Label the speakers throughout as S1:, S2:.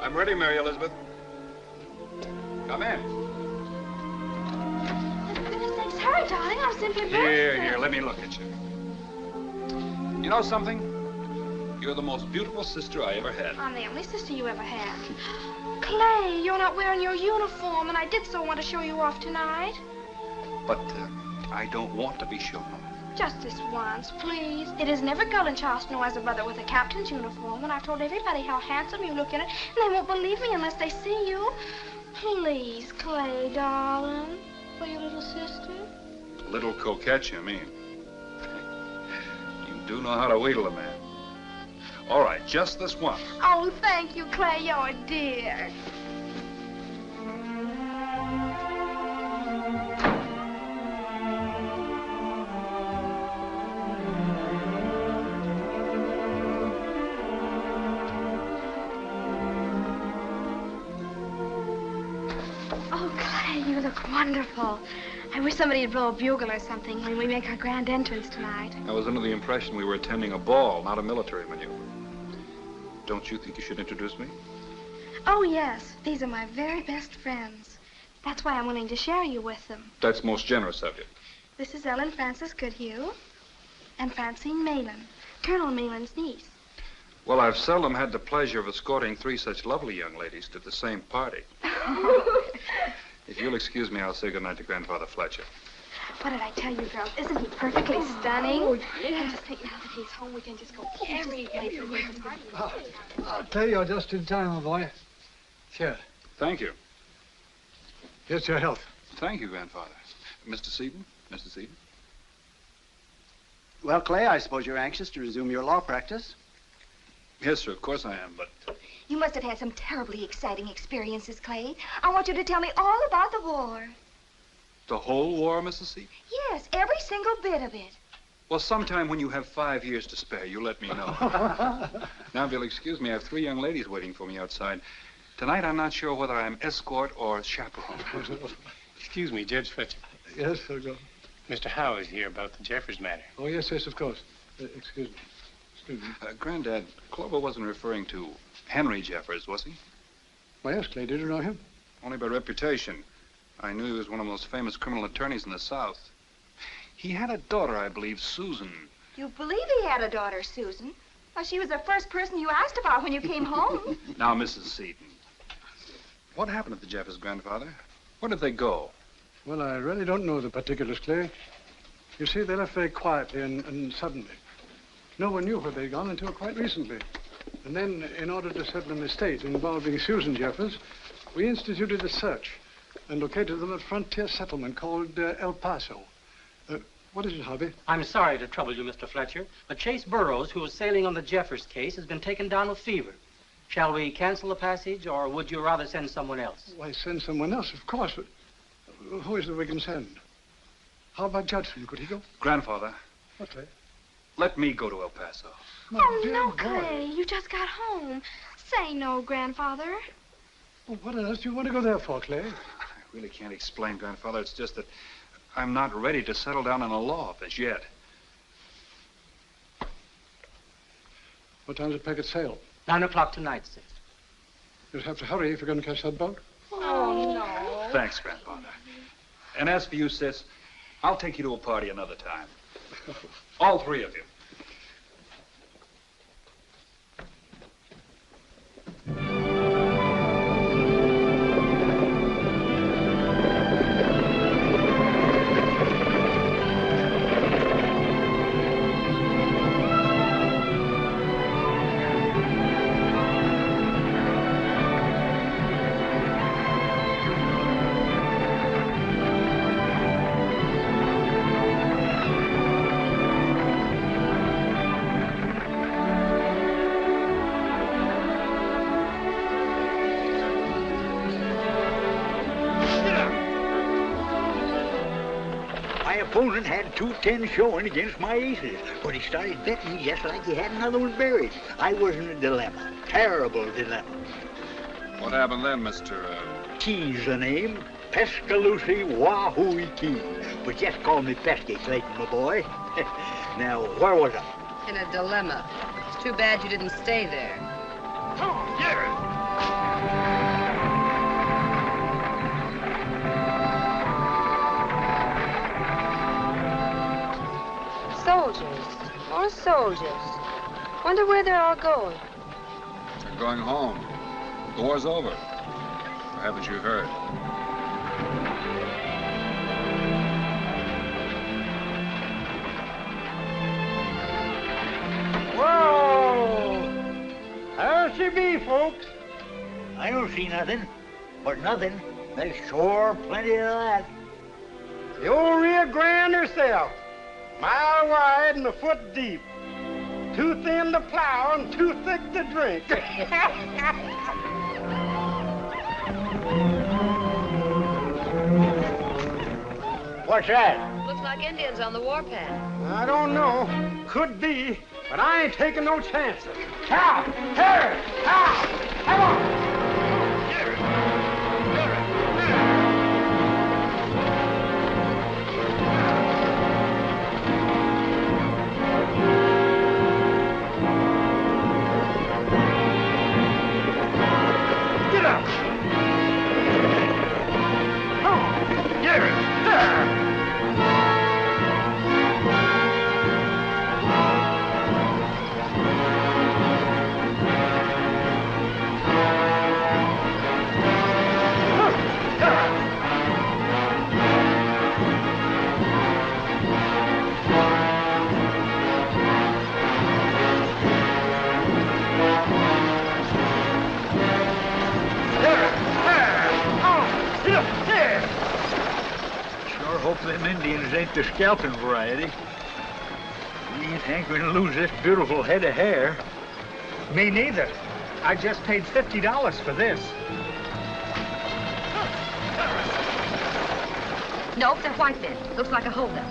S1: I'm ready, Mary Elizabeth. Come in.
S2: Thanks. Hurry, darling. I'm simply bursting.
S1: Here, let me look at you. You know something? You're the most beautiful sister I ever had.
S2: I'm the only sister you ever had. Clay, you're not wearing your uniform, and I did so want to show you off tonight.
S1: But I don't want to be shown off.
S2: Just this once, please. It is never girl in Charleston who has a brother with a captain's uniform, and I've told everybody how handsome you look in it, and they won't believe me unless they see you. Please, Clay, darling, for your little sister.
S1: Little coquette, you mean? You do know how to wheedle a man. All right, just this once.
S2: Oh, thank you, Clay. You're a dear. Oh, Clay, you look wonderful. I wish somebody would blow a bugle or something when we make our grand entrance tonight.
S1: I was under the impression we were attending a ball, not a military maneuver. Don't you think you should introduce me?
S2: Oh, yes. These are my very best friends. That's why I'm willing to share you with them.
S1: That's most generous of you.
S2: This is Ellen Frances Goodhue and Francine Malin, Colonel Malin's niece.
S1: Well, I've seldom had the pleasure of escorting three such lovely young ladies to the same party. If you'll excuse me, I'll say goodnight to Grandfather Fletcher.
S2: What did I tell you, girls? Isn't he perfectly stunning?
S3: Oh, yeah.
S2: And just think now that he's home, we can just go every place.
S3: I'll tell you, you're just in time, my boy. Here.
S1: Thank you.
S3: Here's your health.
S1: Thank you, Grandfather. Mr. Seaton? Mr. Seaton?
S4: Well, Clay, I suppose you're anxious to resume your law practice.
S1: Yes, sir, of course I am, but...
S5: You must have had some terribly exciting experiences, Clay. I want you to tell me all about the war.
S1: The whole war, Mrs. Seaton?
S5: Yes, every single bit of it.
S1: Well, sometime when you have 5 years to spare, you let me know. Now, if you'll excuse me, I have 3 young ladies waiting for me outside. Tonight, I'm not sure whether I'm escort or chaperone.
S6: Excuse me, Judge Fletcher.
S3: Yes, sir, go.
S6: Mr. Howe is here about the Jeffers matter.
S3: Oh, yes, yes, of course. Excuse me. Excuse me.
S1: Granddad, Clover wasn't referring to Henry Jeffers, was he?
S3: Why, yes, Clay, did you know him?
S1: Only by reputation. I knew he was one of the most famous criminal attorneys in the South. He had a daughter, I believe, Susan.
S5: You believe he had a daughter, Susan? Well, she was the first person you asked about when you came home.
S1: Now, Mrs. Seaton, what happened at the Jeffers, Grandfather? Where did they go?
S3: Well, I really don't know the particulars, Clay. You see, they left very quietly and suddenly. No one knew where they'd gone until quite recently. And then, in order to settle an estate involving Susan Jeffers, we instituted a search and located them at a frontier settlement called El Paso. What is it, Hobby?
S7: I'm sorry to trouble you, Mr. Fletcher, but Chase Burroughs, who was sailing on the Jeffers case, has been taken down with fever. Shall we cancel the passage, or would you rather send someone else?
S3: Why, send someone else, of course. But who is it we can send? How about Judson? Could he go?
S1: Grandfather.
S3: What, Clay?
S1: Let me go to El Paso.
S2: Oh, no, Clay. You just got home. Say no, Grandfather.
S3: Well, what on earth do you want to go there for, Clay?
S1: I really can't explain, Grandfather. It's just that I'm not ready to settle down in a law office yet.
S3: What time does the packet sail?
S7: 9 o'clock tonight, sir.
S3: You'll have to hurry if you're going to catch that boat.
S2: Oh, no.
S1: Thanks, Grandfather. And as for you, Sis, I'll take you to a party another time. All 3 of you.
S8: Opponent had 2-10 showing against my aces, but he started betting me just like he had another one buried. I was in a dilemma, terrible dilemma.
S1: What happened then, Mr.
S8: Key's the name, Pescaloosa Wahoo Key, but just call me Pesky, Clayton, my boy. Now, where was I?
S9: In a dilemma. It's too bad you didn't stay there.
S8: Oh, yeah.
S9: soldiers. More soldiers. Wonder where they're all going.
S1: They're going home. The war's over. Or haven't you heard?
S8: Whoa! How she be, folks? I don't see nothing. But nothing. There's sure plenty of that.
S10: The old Rio Grande herself. Mile wide and a foot deep. Too thin to plow and too thick to drink.
S8: What's that?
S9: Looks like Indians on the warpath.
S10: I don't know. Could be, but I ain't taking no chances. Cow! Harry! Cow! Come on!
S8: Hope them Indians ain't the scalping variety. We ain't going to lose this beautiful head of hair.
S10: Me neither. I just paid $50 for this.
S9: Nope, they're white men. Looks like a holdup.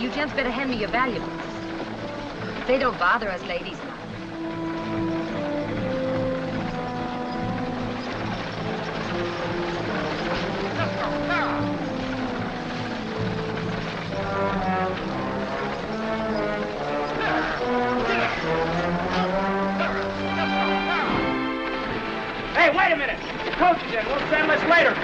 S9: You gents better hand me your valuables. They don't bother us ladies now.
S10: Hey, wait a minute. The coach is in. We'll stand much later.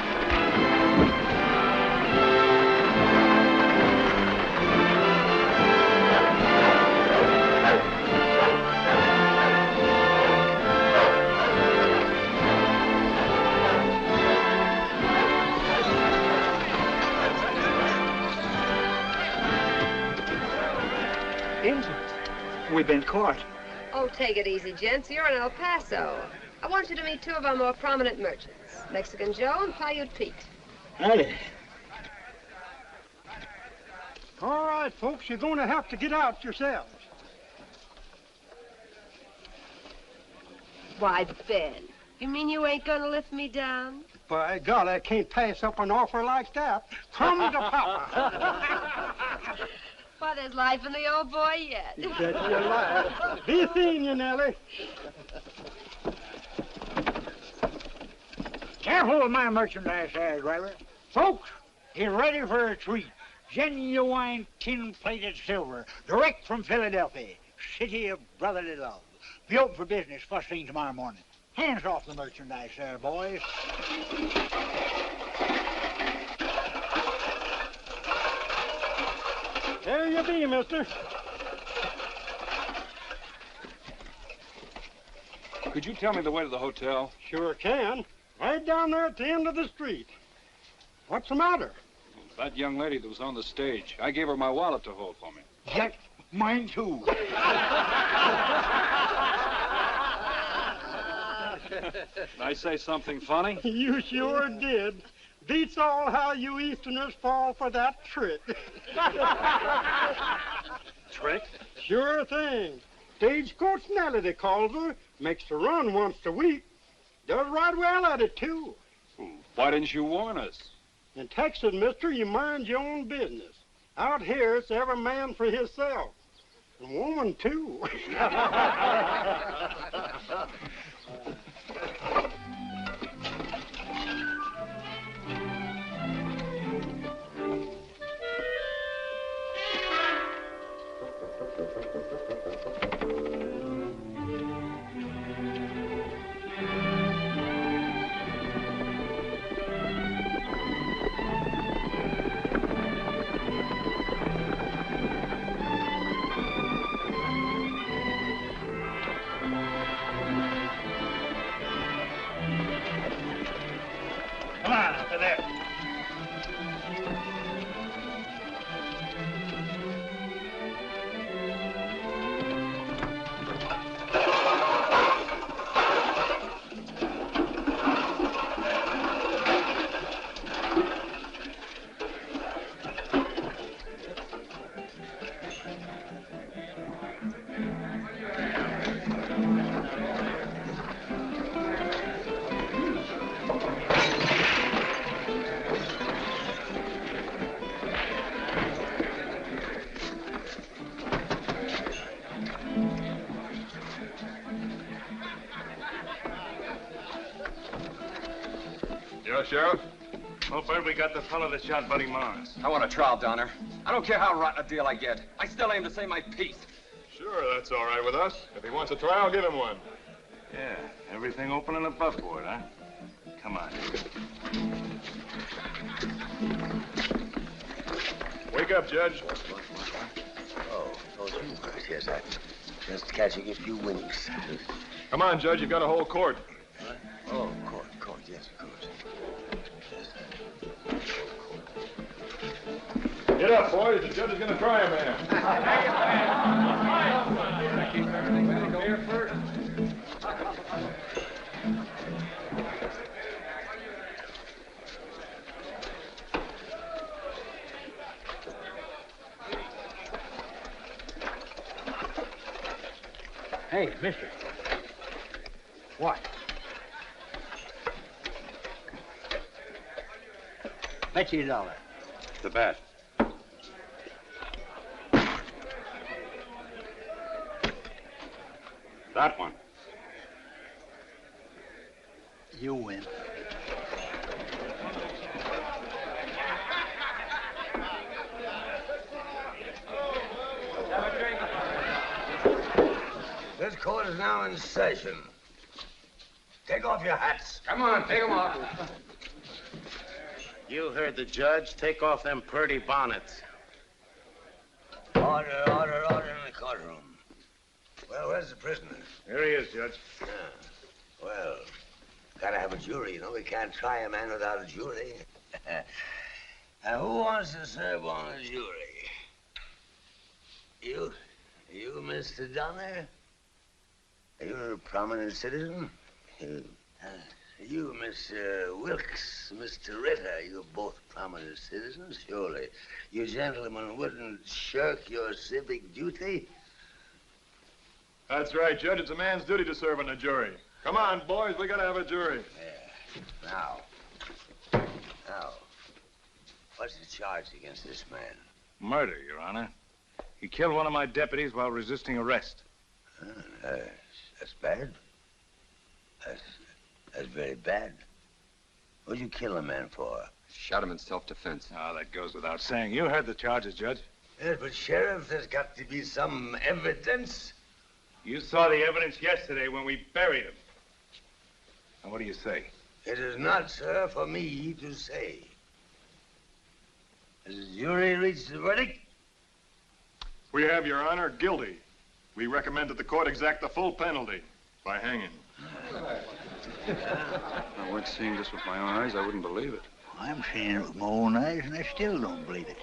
S8: Indians. We've been caught.
S9: Oh, take it easy, gents. You're in El Paso. I want you to meet two of our more prominent merchants, Mexican Joe and Paiute Pete.
S8: Howdy.
S10: All right, folks, you're going to have to get out yourselves.
S9: Why, Ben, you mean you ain't gonna lift me down?
S10: By God, I can't pass up an offer like that. Come to Papa.
S9: Why, there's life in the old boy yet.
S10: That's your life. Be seeing you, Nellie.
S8: Careful with my merchandise there, driver. Folks, get ready for a treat. Genuine tin-plated silver, direct from Philadelphia, city of brotherly love. Be open for business first thing tomorrow morning. Hands off the merchandise there, boys.
S10: There you be, mister.
S1: Could you tell me the way to the hotel?
S10: Sure can. Right down there at the end of the street. What's the matter?
S1: That young lady that was on the stage. I gave her my wallet to hold for me.
S8: Jack, mine too.
S1: Did I say something funny?
S10: You sure did. Beats all how you Easterners fall for that trick.
S1: Trick?
S10: Sure thing. Stagecoach Nellie, they calls her. Makes her run once a week. Does right well at it, too.
S1: Why didn't you warn us?
S10: In Texas, mister, you mind your own business. Out here, it's every man for himself. And woman, too.
S11: Sheriff.
S6: Well, Bert, we got the fellow that shot Buddy Mars.
S12: I want a trial, Donner. I don't care how rotten a deal I get. I still aim to save my piece.
S11: Sure, that's all right with us. If he wants a trial, give him one.
S6: Yeah, everything open and above board, huh? Come on.
S11: Wake up, Judge.
S13: Oh, you guys. Yes, I'm just catching a few winks.
S11: Come on, Judge. You've got a whole court.
S13: Oh, court, yes, of course.
S11: Get up, boys. The judge is going to try a man.
S1: Keep everything legal here first.
S8: Hey, mister. What? Bet you $1.
S6: The bat. That one.
S8: You win.
S13: This court is now in session. Take off your hats.
S12: Come on, take them off.
S6: You heard the judge. Take off them purty bonnets.
S13: Order in the courtroom. Well, where's the prisoner?
S6: Here he is, Judge.
S13: Yeah. Well, gotta have a jury, you know. We can't try a man without a jury. Now, who wants to serve on a jury? You, Mr. Donner? You're a prominent citizen. You, Miss Wilkes, Mr. Ritter, you're both prominent citizens, surely. You gentlemen wouldn't shirk your civic duty?
S11: That's right, Judge. It's a man's duty to serve on a jury. Come on, boys. We got to have a jury.
S13: Yeah. Now, what's the charge against this man?
S6: Murder, Your Honor. He killed one of my deputies while resisting arrest.
S13: That's bad. That's very bad. What'd you kill a man for?
S12: Shot him in self-defense.
S6: Oh, that goes without saying. You heard the charges, Judge.
S13: Yes, but Sheriff, there's got to be some evidence.
S6: You saw the evidence yesterday when we buried him. Now, what do you say?
S13: It is not, sir, for me to say. Has the jury reached the verdict?
S11: We have, Your Honor, guilty. We recommend that the court exact the full penalty by hanging.
S1: If I weren't seeing this with my own eyes, I wouldn't believe it.
S8: I'm seeing it with my own eyes, and I still don't believe it.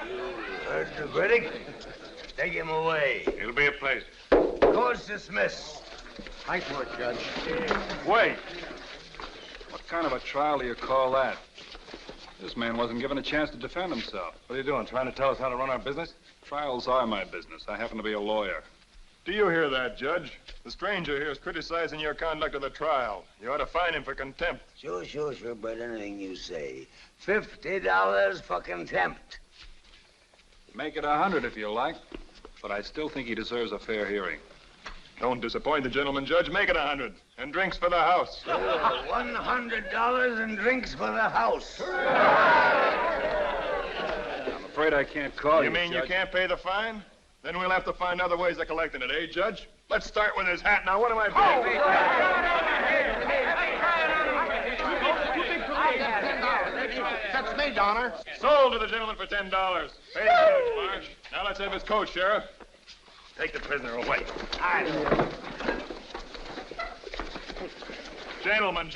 S13: You heard the verdict? Take him away.
S6: It'll be a pleasure.
S13: Court's dismissed.
S8: Nice work, Judge.
S1: Wait. What kind of a trial do you call that? This man wasn't given a chance to defend himself.
S6: What are you doing, trying to tell us how to run our business?
S1: Trials are my business. I happen to be a lawyer.
S11: Do you hear that, Judge? The stranger here is criticizing your conduct of the trial. You ought to fine him for contempt.
S13: Sure, but anything you say. $50 for contempt.
S1: Make it 100 if you like, but I still think he deserves a fair hearing.
S11: Don't disappoint the gentleman, Judge. Make it 100. And drinks for the house.
S13: $100 and drinks for the house.
S1: I'm afraid I can't call you,
S11: You mean
S1: Judge.
S11: you can't pay the fine? Then we'll have to find other ways of collecting it, eh, Judge? Let's start with his hat. Now, what am I paying?
S10: That's me, Donner.
S11: Sold to the gentleman for $10. Pay the judge, Marsh. Now let's have his coat, Sheriff.
S6: Take the prisoner away.
S11: Gentlemen.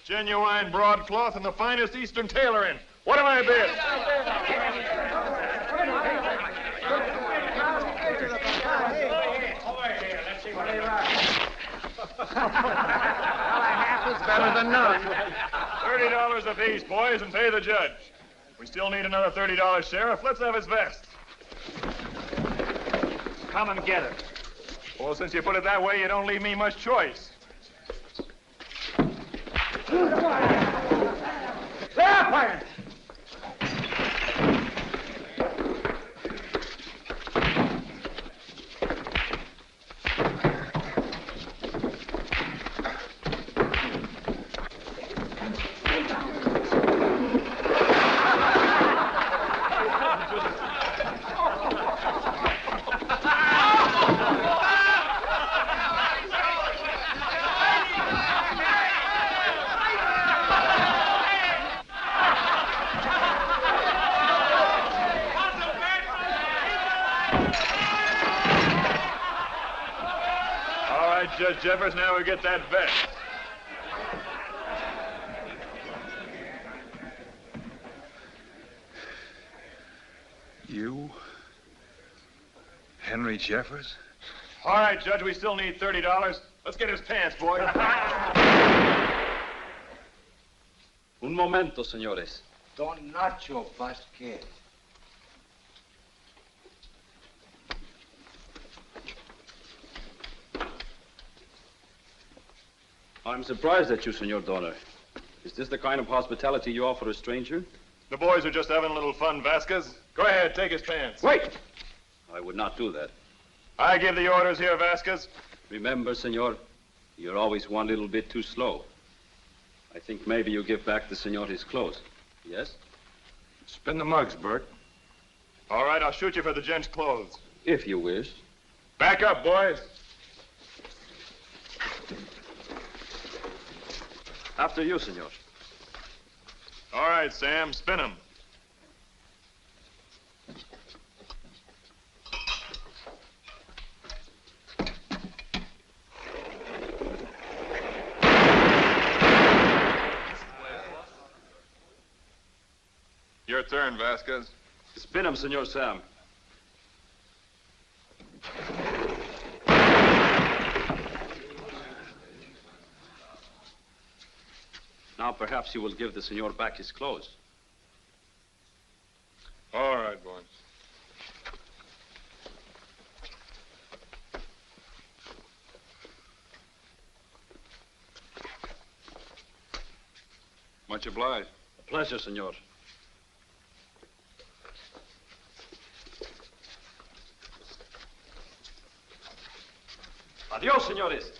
S11: Genuine broadcloth and the finest Eastern tailoring. What am I bid?
S10: Half is better than none.
S11: $30 apiece, boys, and pay the judge. We still need another $30, Sheriff. Let's have his vest.
S7: Come and get it.
S11: Well, since you put it that way, you don't leave me much choice.
S8: There,
S11: All right, Judge Jeffers, now we get that vest.
S1: You? Henry Jeffers?
S11: All right, Judge, we still need $30. Let's get his pants, boy.
S14: Un momento, señores.
S10: Don Nacho Vasquez.
S14: I'm surprised at you, Senor Donner. Is this the kind of hospitality you offer a stranger?
S11: The boys are just having a little fun, Vasquez. Go ahead, take his pants.
S14: Wait! I would not do that.
S11: I give the orders here, Vasquez.
S14: Remember, senor, you're always one little bit too slow. I think maybe you give back the senor his clothes. Yes?
S1: Spin the mugs, Bert.
S11: All right, I'll shoot you for the gent's clothes.
S14: If you wish.
S11: Back up, boys.
S14: After you, senor.
S11: All right, Sam, spin him. Your turn, Vasquez.
S14: Spin him, Senor Sam. Now perhaps you will give the senor back his clothes.
S11: All right, boys.
S1: Much obliged.
S14: A pleasure, senor. Adios, senores.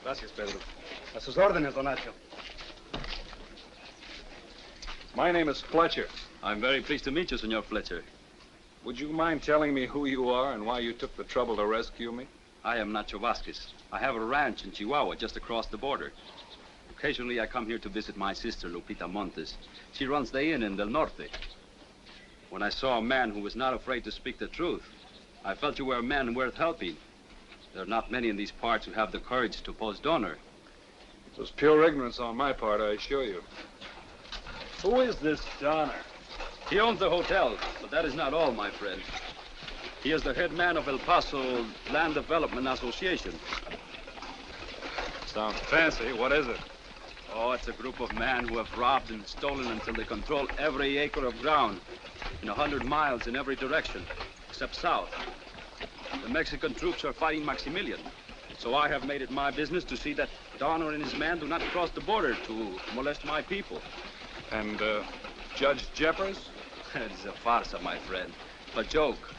S3: Gracias, Pedro. A sus órdenes, don Nacho.
S1: My name is Fletcher.
S14: I'm very pleased to meet you, Senor Fletcher.
S1: Would you mind telling me who you are and why you took the trouble to rescue me?
S14: I am Nacho Vasquez. I have a ranch in Chihuahua just across the border. Occasionally, I come here to visit my sister, Lupita Montes. She runs the inn in Del Norte. When I saw a man who was not afraid to speak the truth, I felt you were a man worth helping. There are not many in these parts who have the courage to pose donor.
S1: It was pure ignorance on my part, I assure you.
S14: Who is this Donner? He owns the hotel, but that is not all, my friend. He is the head man of El Paso Land Development Association.
S1: Sounds fancy. What is it?
S14: Oh, it's a group of men who have robbed and stolen until they control every acre of ground in 100 miles in every direction, except south. The Mexican troops are fighting Maximilian, so I have made it my business to see that Donner and his men do not cross the border to molest my people.
S1: And, Judge Jeffers?
S14: It's a farsa, my friend. A joke.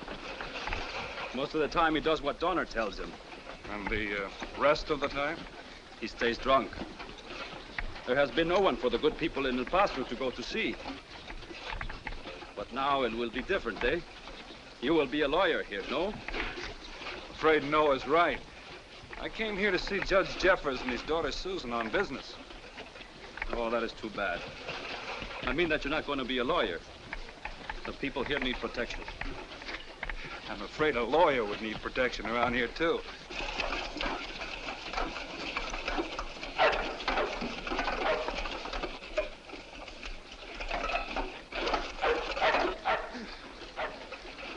S14: Most of the time, he does what Donner tells him.
S1: And the rest of the time?
S14: He stays drunk. There has been no one for the good people in El Paso to go to see. But now it will be different, eh? You will be a lawyer here, no?
S1: Afraid no is right. I came here to see Judge Jeffers and his daughter Susan on business.
S14: Oh, that is too bad. I mean that you're not going to be a lawyer. The people here need protection.
S1: I'm afraid a lawyer would need protection around here, too.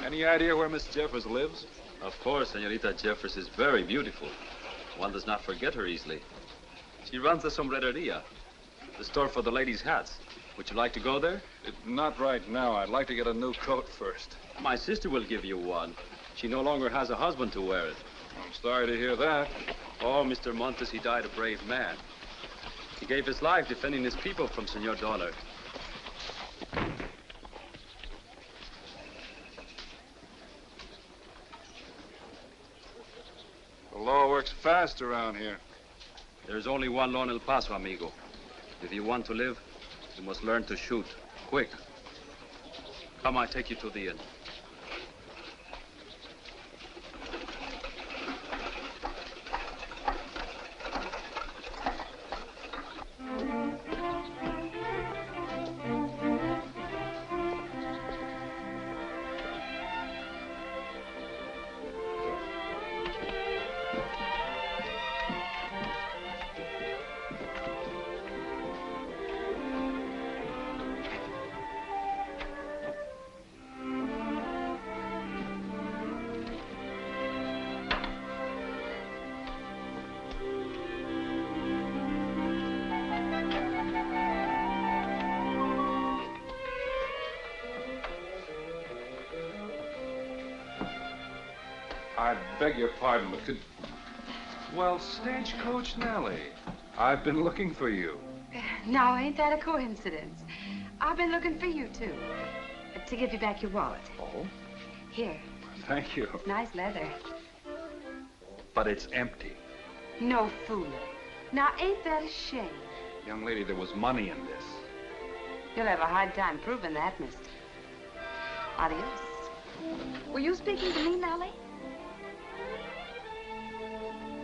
S1: Any idea where Miss Jeffers lives?
S14: Of course, Senorita Jeffers is very beautiful. One does not forget her easily. She runs the sombrereria, the store for the ladies' hats. Would you like to go there?
S1: Not right now. I'd like to get a new coat first.
S14: My sister will give you one. She no longer has a husband to wear it.
S1: I'm sorry to hear that.
S14: Oh, Mr. Montes, he died a brave man. He gave his life defending his people from Senor Donner.
S1: The law works fast around here.
S14: There's only one law in El Paso, amigo. If you want to live, you must learn to shoot. Quick. Come, I take you to the inn.
S1: I beg your pardon, but could... Well, Stagecoach Nellie, I've been looking for you.
S15: Now, ain't that a coincidence? I've been looking for you, too. To give you back your wallet.
S1: Oh?
S15: Here.
S1: Thank you.
S15: Nice leather.
S1: But it's empty.
S15: No fooling. Now, ain't that a shame?
S1: Young lady, there was money in this.
S15: You'll have a hard time proving that, mister. Adios.
S5: Were you speaking to me, Nellie?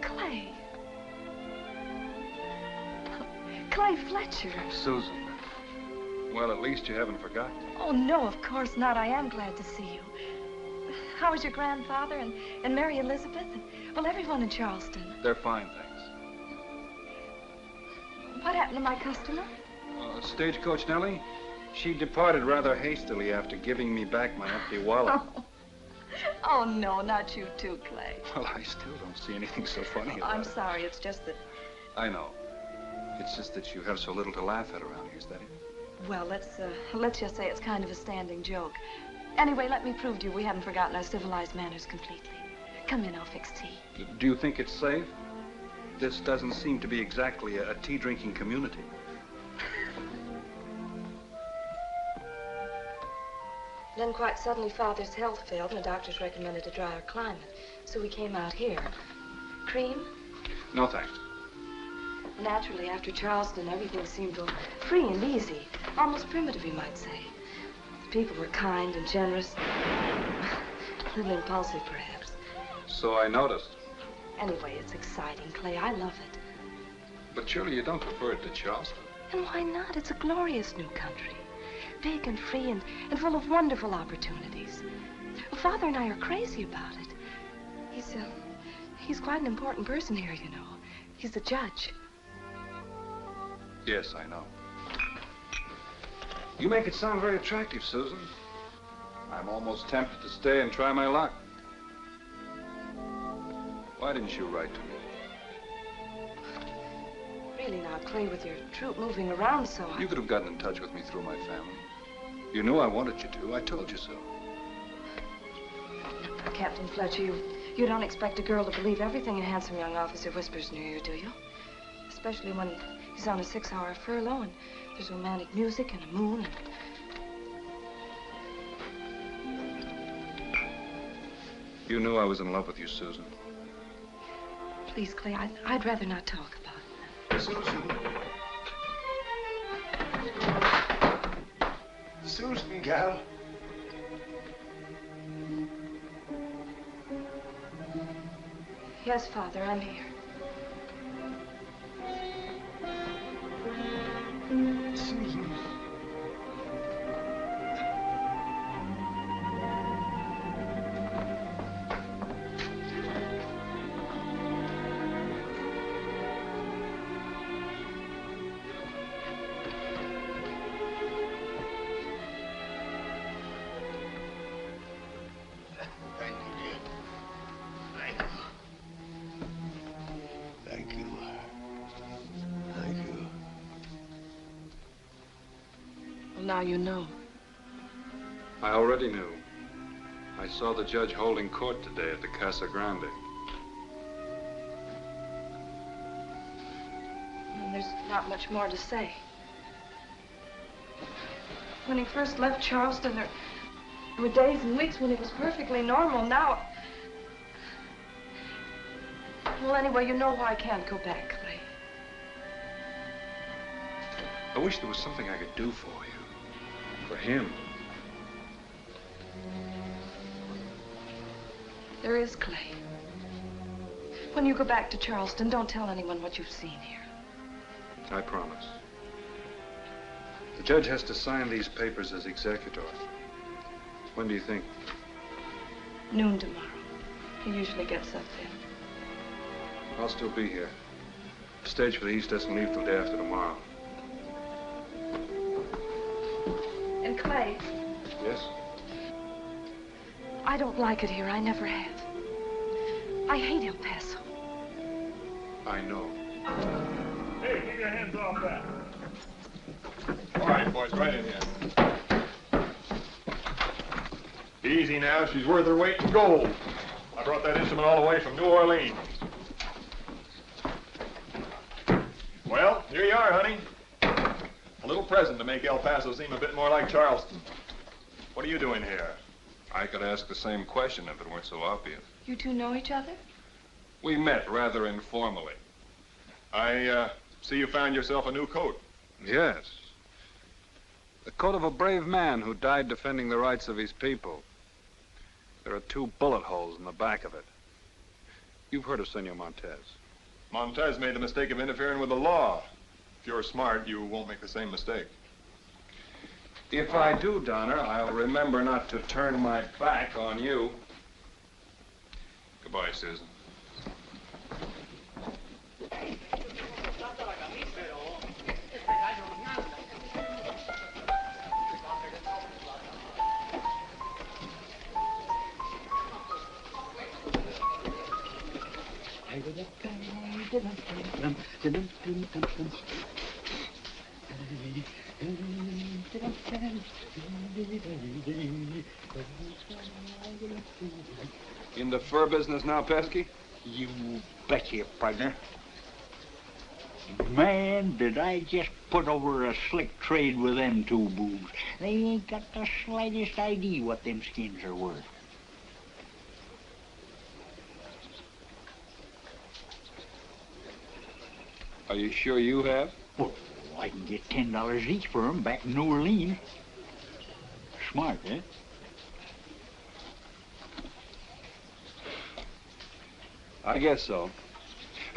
S5: Clay. Clay Fletcher.
S1: Susan. Well, at least you haven't forgotten.
S5: Oh, no, of course not. I am glad to see you. How is your grandfather and Mary Elizabeth? Well, everyone in Charleston.
S1: They're fine, thanks.
S5: What happened to my customer?
S1: Stagecoach Nellie, she departed rather hastily after giving me back my empty wallet.
S5: Oh, no, not you too, Clay.
S1: Well, I still don't see anything so funny about
S5: I'm
S1: it.
S5: sorry. It's just that...
S1: I know. It's just that you have so little to laugh at around here, is that it?
S5: Well, let's just say it's kind of a standing joke. Anyway, let me prove to you we haven't forgotten our civilized manners completely. Come in, I'll fix tea.
S1: Do you think it's safe? This doesn't seem to be exactly a tea-drinking community.
S5: Then quite suddenly, Father's health failed, and the doctors recommended a drier climate. So we came out here. Cream?
S1: No, thanks.
S5: Naturally, after Charleston, everything seemed free and easy. Almost primitive, you might say. People were kind and generous. A little impulsive, perhaps.
S1: So I noticed.
S5: Anyway, it's exciting, Clay. I love it.
S1: But surely you don't prefer it to Charleston?
S5: And why not? It's a glorious new country. Big and free and full of wonderful opportunities. Well, Father and I are crazy about it. He's quite an important person here, you know. He's the judge.
S1: Yes, I know. You make it sound very attractive, Susan. I'm almost tempted to stay and try my luck. Why didn't you write to me?
S5: Really now, Clay, with your troop moving around so...
S1: You could have gotten in touch with me through my family. You knew I wanted you to. I told you so.
S5: Captain Fletcher, you don't expect a girl to believe everything a handsome young officer whispers in your ear, do you? Especially when he's on a 6-hour furlough and there's romantic music and a moon and...
S1: You knew I was in love with you, Susan.
S5: Please, Clay, I'd rather not talk about it.
S10: Susan. Susan, gal.
S5: Yes, Father, I'm here.
S10: Susan.
S5: Now you know.
S1: I already knew. I saw the judge holding court today at the Casa Grande.
S5: And there's not much more to say. When he first left Charleston, there were days and weeks when it was perfectly normal. Now... Well, anyway, you know why I can't go back, Clay.
S1: I wish there was something I could do for you. For him.
S5: There is, Clay. When you go back to Charleston, don't tell anyone what you've seen here.
S1: I promise. The judge has to sign these papers as executor. When do you think?
S5: Noon tomorrow. He usually gets up then.
S1: I'll still be here. The stage for the East doesn't leave till day after tomorrow.
S5: And Clay.
S1: Yes?
S5: I don't like it here. I never have. I hate El Paso.
S1: I know.
S6: Hey, keep your hands off that. All right, boys, right in here. Easy now. She's worth her weight in gold.
S11: I brought that instrument all the way from New Orleans. Well, here you are, honey. A little present to make El Paso seem a bit more like Charleston. What are you doing here?
S1: I could ask the same question if it weren't so obvious.
S5: You two know each other?
S1: We met rather informally.
S11: I see you found yourself a new coat.
S1: Yes. The coat of a brave man who died defending the rights of his people. There are 2 bullet holes in the back of it. You've heard of Senor Montez.
S11: Montez made the mistake of interfering with the law. If you're smart, you won't make the same mistake.
S1: If I do, Donner, I'll remember not to turn my back on you. Goodbye, Susan. In the fur business now, Pesky?
S8: You betcha, partner. Man, did I just put over a slick trade with them 2 boobs. They ain't got the slightest idea what them skins are worth.
S1: Are you sure you have?
S8: Well, I can get $10 each for them back in New Orleans. Smart, eh?
S1: I guess so.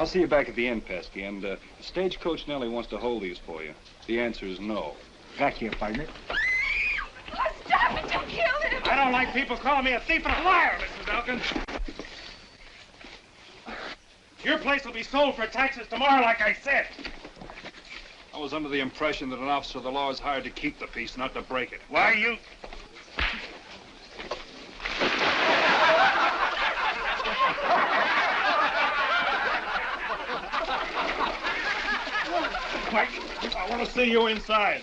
S1: I'll see you back at the inn, Pesky, and Stagecoach Nellie wants to hold these for you. The answer is no.
S8: Gotcha, partner.
S5: Oh, stop it! Don't kill him!
S6: I don't like people calling me a thief and a liar, Mrs. Elkins. Your place will be sold for taxes tomorrow, like I said.
S1: I was under the impression that an officer of the law is hired to keep the peace, not to break it.
S6: Why, you... Mike, I want to see you inside.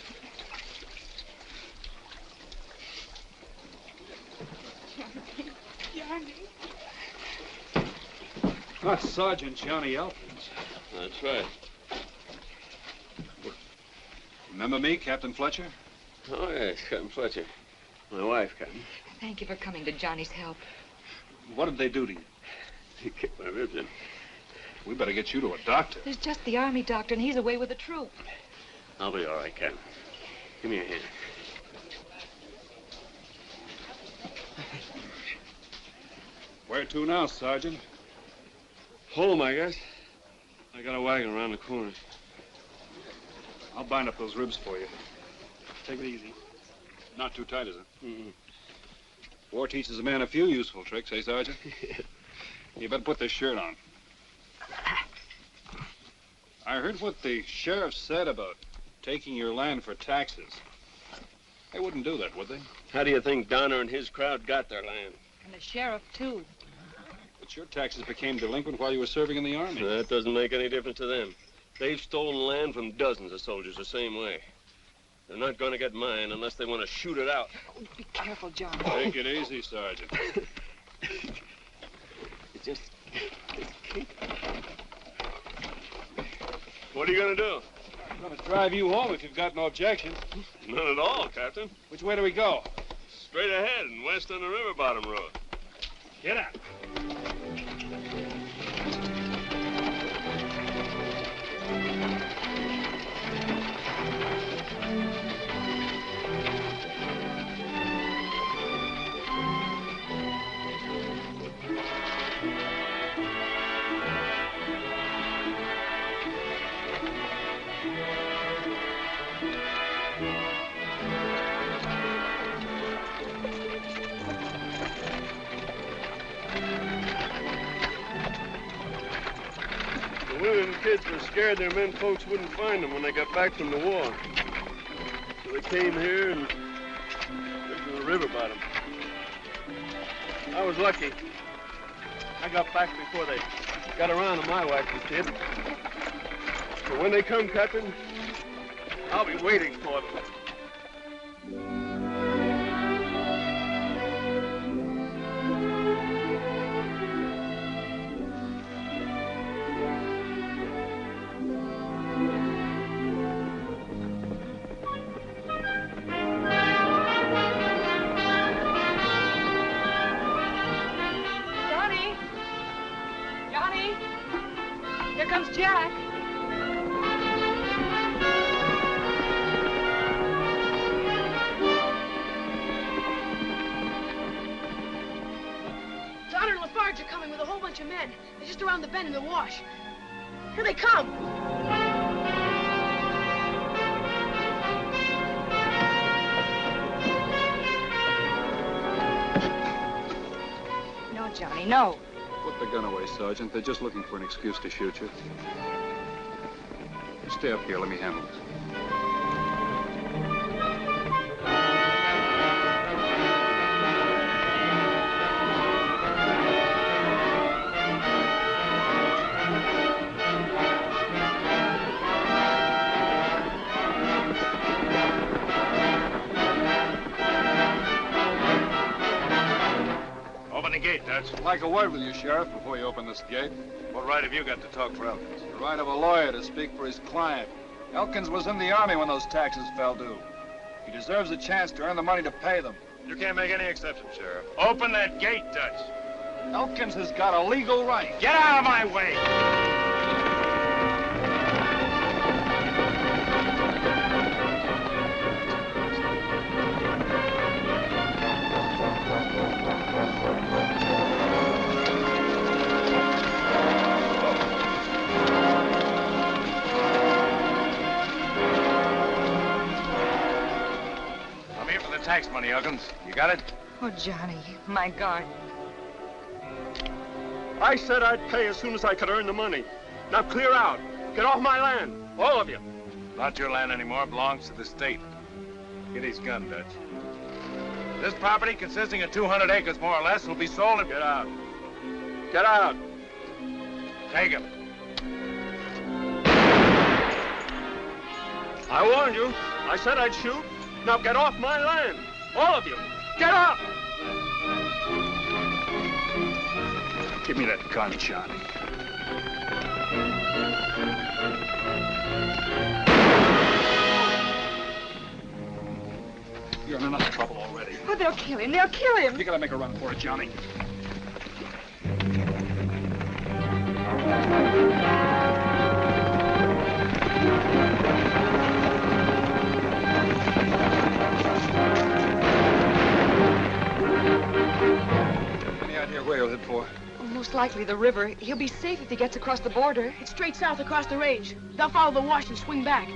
S1: Not Sergeant Johnny Elkins.
S16: That's right.
S1: Remember me, Captain Fletcher?
S16: Oh, yes, Captain Fletcher. My wife, Captain.
S15: Thank you for coming to Johnny's help.
S1: What did they do to you?
S16: He kicked my ribs in.
S1: We better get you to a doctor.
S15: There's just the army doctor, and he's away with the troop.
S16: I'll be all right, Captain. Give me a hand.
S1: Where to now, Sergeant?
S16: Home, I guess. I got a wagon around the corner.
S1: I'll bind up those ribs for you. Take it easy. Not too tight, is it?
S16: Mm-mm.
S1: War teaches a man a few useful tricks, eh, Sergeant? You better put this shirt on. I heard what the sheriff said about taking your land for taxes. They wouldn't do that, would they?
S16: How do you think Donner and his crowd got their land?
S15: And the sheriff, too.
S1: But your taxes became delinquent while you were serving in the army.
S16: That doesn't make any difference to them. They've stolen land from dozens of soldiers the same way. They're not going to get mine unless they want to shoot it out.
S15: Oh, be careful, John.
S1: Take it easy, Sergeant.
S16: It's just... What are you going to do?
S1: I'm going to drive you home if you've got no objection.
S16: None at all, Captain.
S1: Which way do we go?
S16: Straight ahead and west on the river bottom road.
S6: Get out.
S16: The women and kids were scared their men folks wouldn't find them when they got back from the war. So they came here and lived in the river bottom. I was lucky. I got back before they got around to my wife and kid. So when they come, Captain, I'll be waiting for them.
S17: ahead. They're just around the bend in the wash. Here they come.
S15: No, Johnny, no.
S1: Put the gun away, Sergeant. They're just looking for an excuse to shoot you. Stay up here. Let me handle this. I'd like a word with you, Sheriff, before you open this gate.
S6: What right have you got to talk for Elkins?
S1: The right of a lawyer to speak for his client. Elkins was in the Army when those taxes fell due. He deserves a chance to earn the money to pay them.
S6: You can't make any exceptions, Sheriff. Open that gate, Dutch.
S1: Elkins has got a legal right.
S6: Get out of my way! Tax money, Elkins. You got it?
S15: Oh, Johnny, my garden.
S16: I said I'd pay as soon as I could earn the money. Now clear out. Get off my land. All of you.
S6: Not your land anymore. It belongs to the state. Get his gun, Dutch. This property, consisting of 200 acres more or less, will be sold and...
S16: Get out. Get out.
S6: Take him.
S16: I warned you. I said I'd shoot. Now get off my land. All of you. Get up!
S1: Give me that gun, Johnny. You're in enough trouble already.
S15: Oh, they'll kill him. They'll kill him.
S1: You gotta make a run for it, Johnny. Where he'll head for?
S5: Well, most likely the river. He'll be safe if he gets across the border.
S17: It's straight south across the range. They'll follow the wash and swing back.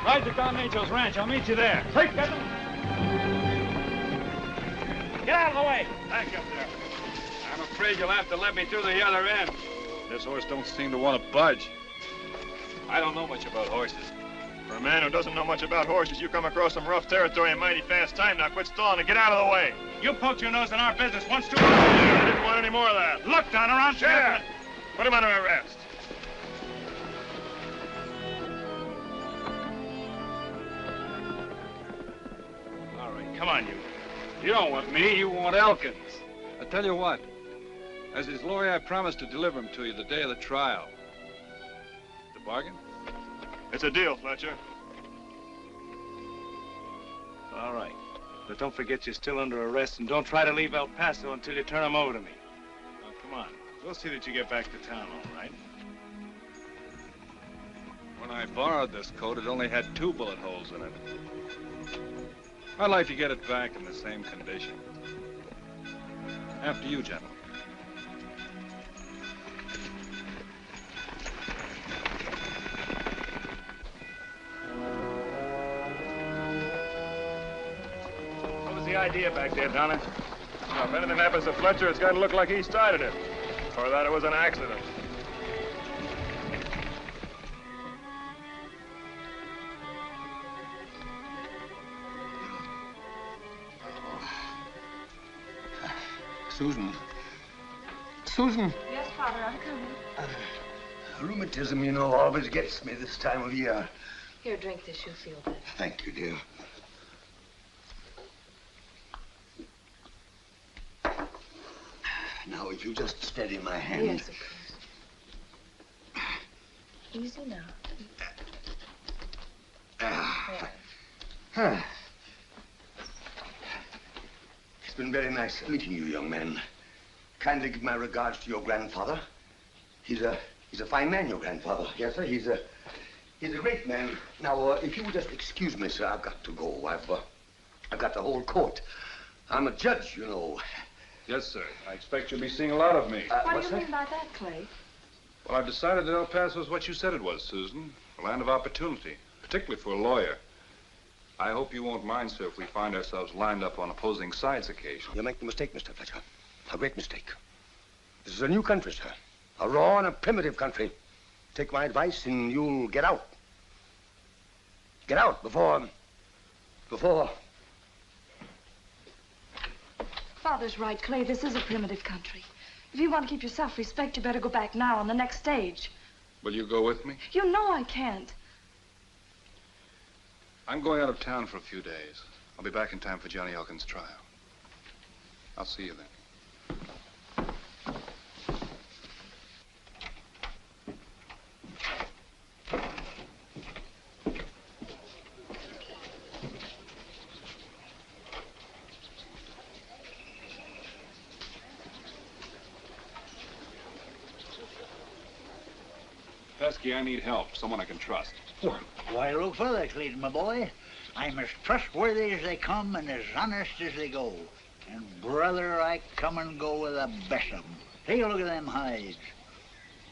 S6: Hide at Don Angel's ranch. I'll meet you there.
S8: Take that. Get out of the way.
S6: Back up there. I'm afraid you'll have to let me through the other end. This horse don't seem to want to budge. I don't know much about horses.
S11: For a man who doesn't know much about horses, you come across some rough territory in mighty fast time. Now quit stalling and get out of the way.
S6: You poked your nose in our business once too much.
S11: I didn't want any more of that.
S6: Look, Donner, I'm
S11: Sheriff. Put him under arrest.
S6: All right, come on, you. You don't want me, you want Elkins.
S1: I tell you what, as his lawyer, I promised to deliver him to you the day of the trial. The bargain?
S11: It's a deal, Fletcher.
S6: All right. But don't forget you're still under arrest, and don't try to leave El Paso until you turn him over to me. Now, come on. We'll see that you get back to town, all right? When I borrowed this coat, it only had 2 bullet holes in it. I'd like to get it back in the same condition. After you, gentlemen.
S11: The idea back there, Donna. Now, if anything happens to Fletcher, it's got to look like he started it. Or that it was an accident.
S13: Susan. Susan.
S5: Yes, Father, I'm coming.
S13: Rheumatism, you know, always gets me this time of year.
S5: Here, drink this. You'll feel better.
S13: Thank you, dear. Now, if you just steady my hand.
S5: Yes, of course. Easy now.
S13: It's been very nice meeting you, young man. Kindly give my regards to your grandfather. He's a fine man, your grandfather. Yes, sir. He's a great man. Now, if you will just excuse me, sir, I've got to go. I've got the whole court. I'm a judge, you know.
S1: Yes, sir. I expect you'll be seeing a lot of me.
S5: What do you mean by that, Clay?
S1: Well, I've decided that El Paso is what you said it was, Susan. A land of opportunity, particularly for a lawyer. I hope you won't mind, sir, if we find ourselves lined up on opposing sides occasionally.
S13: You make the mistake, Mr. Fletcher. A great mistake. This is a new country, sir. A raw and a primitive country. Take my advice and you'll get out. Get out before...
S5: Father's right, Clay. This is a primitive country. If you want to keep your self-respect, you better go back now on the next stage.
S1: Will you go with me?
S5: You know I can't.
S1: I'm going out of town for a few days. I'll be back in time for Johnny Elkins' trial. I'll see you then. Pesky, I need help. Someone I can trust.
S8: Why, look further, Clayton, my boy. I'm as trustworthy as they come and as honest as they go. And, brother, I come and go with the best of them. Take a look at them hides.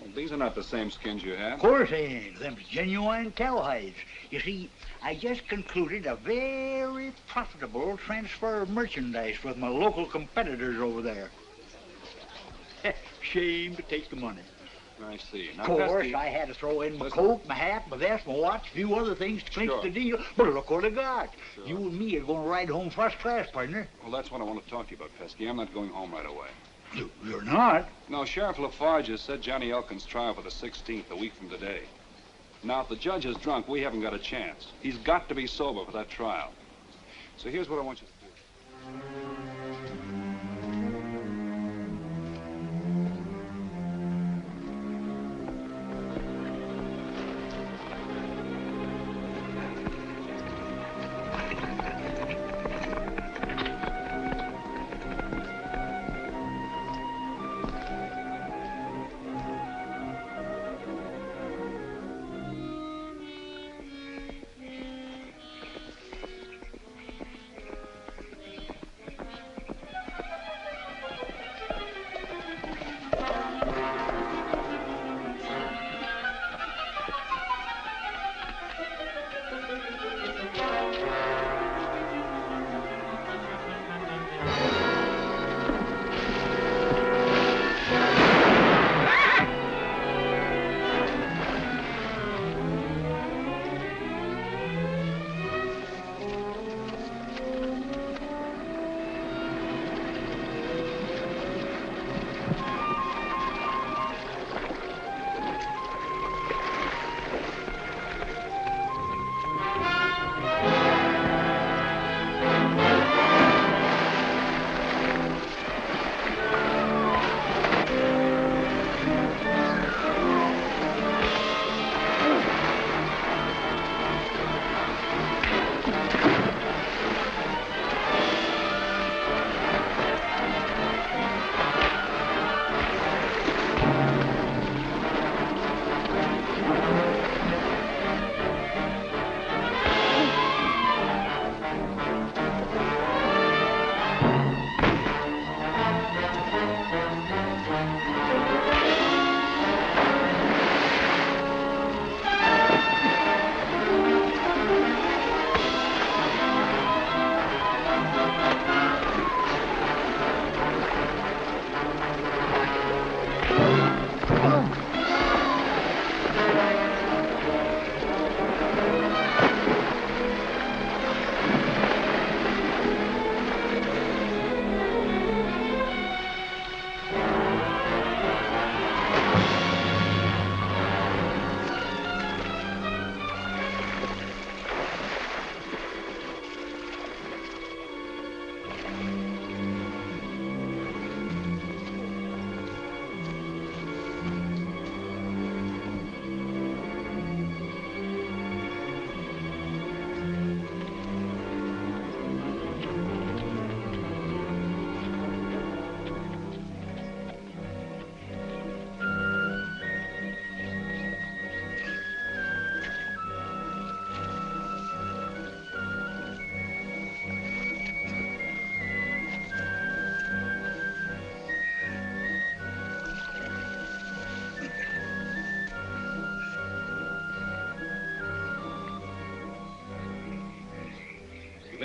S1: Well, these are not the same skins you have.
S8: Of course they ain't. Them's genuine cow hides. You see, I just concluded a very profitable transfer of merchandise with my local competitors over there. Shame to take the money.
S1: I see. Now,
S8: Of course,
S1: Pesky,
S8: I had to throw in my coat, my hat, my vest, my watch, a few other things to clinch the deal. But look what I got.
S1: Sure.
S8: You and me are going to ride home first class, partner.
S1: Well, that's what I want to talk to you about, Pesky. I'm not going home right away.
S8: You're not?
S1: No, Sheriff Lafarge has set Johnny Elkins' trial for the 16th, a week from today. Now, if the judge is drunk, we haven't got a chance. He's got to be sober for that trial. So here's what I want you to do.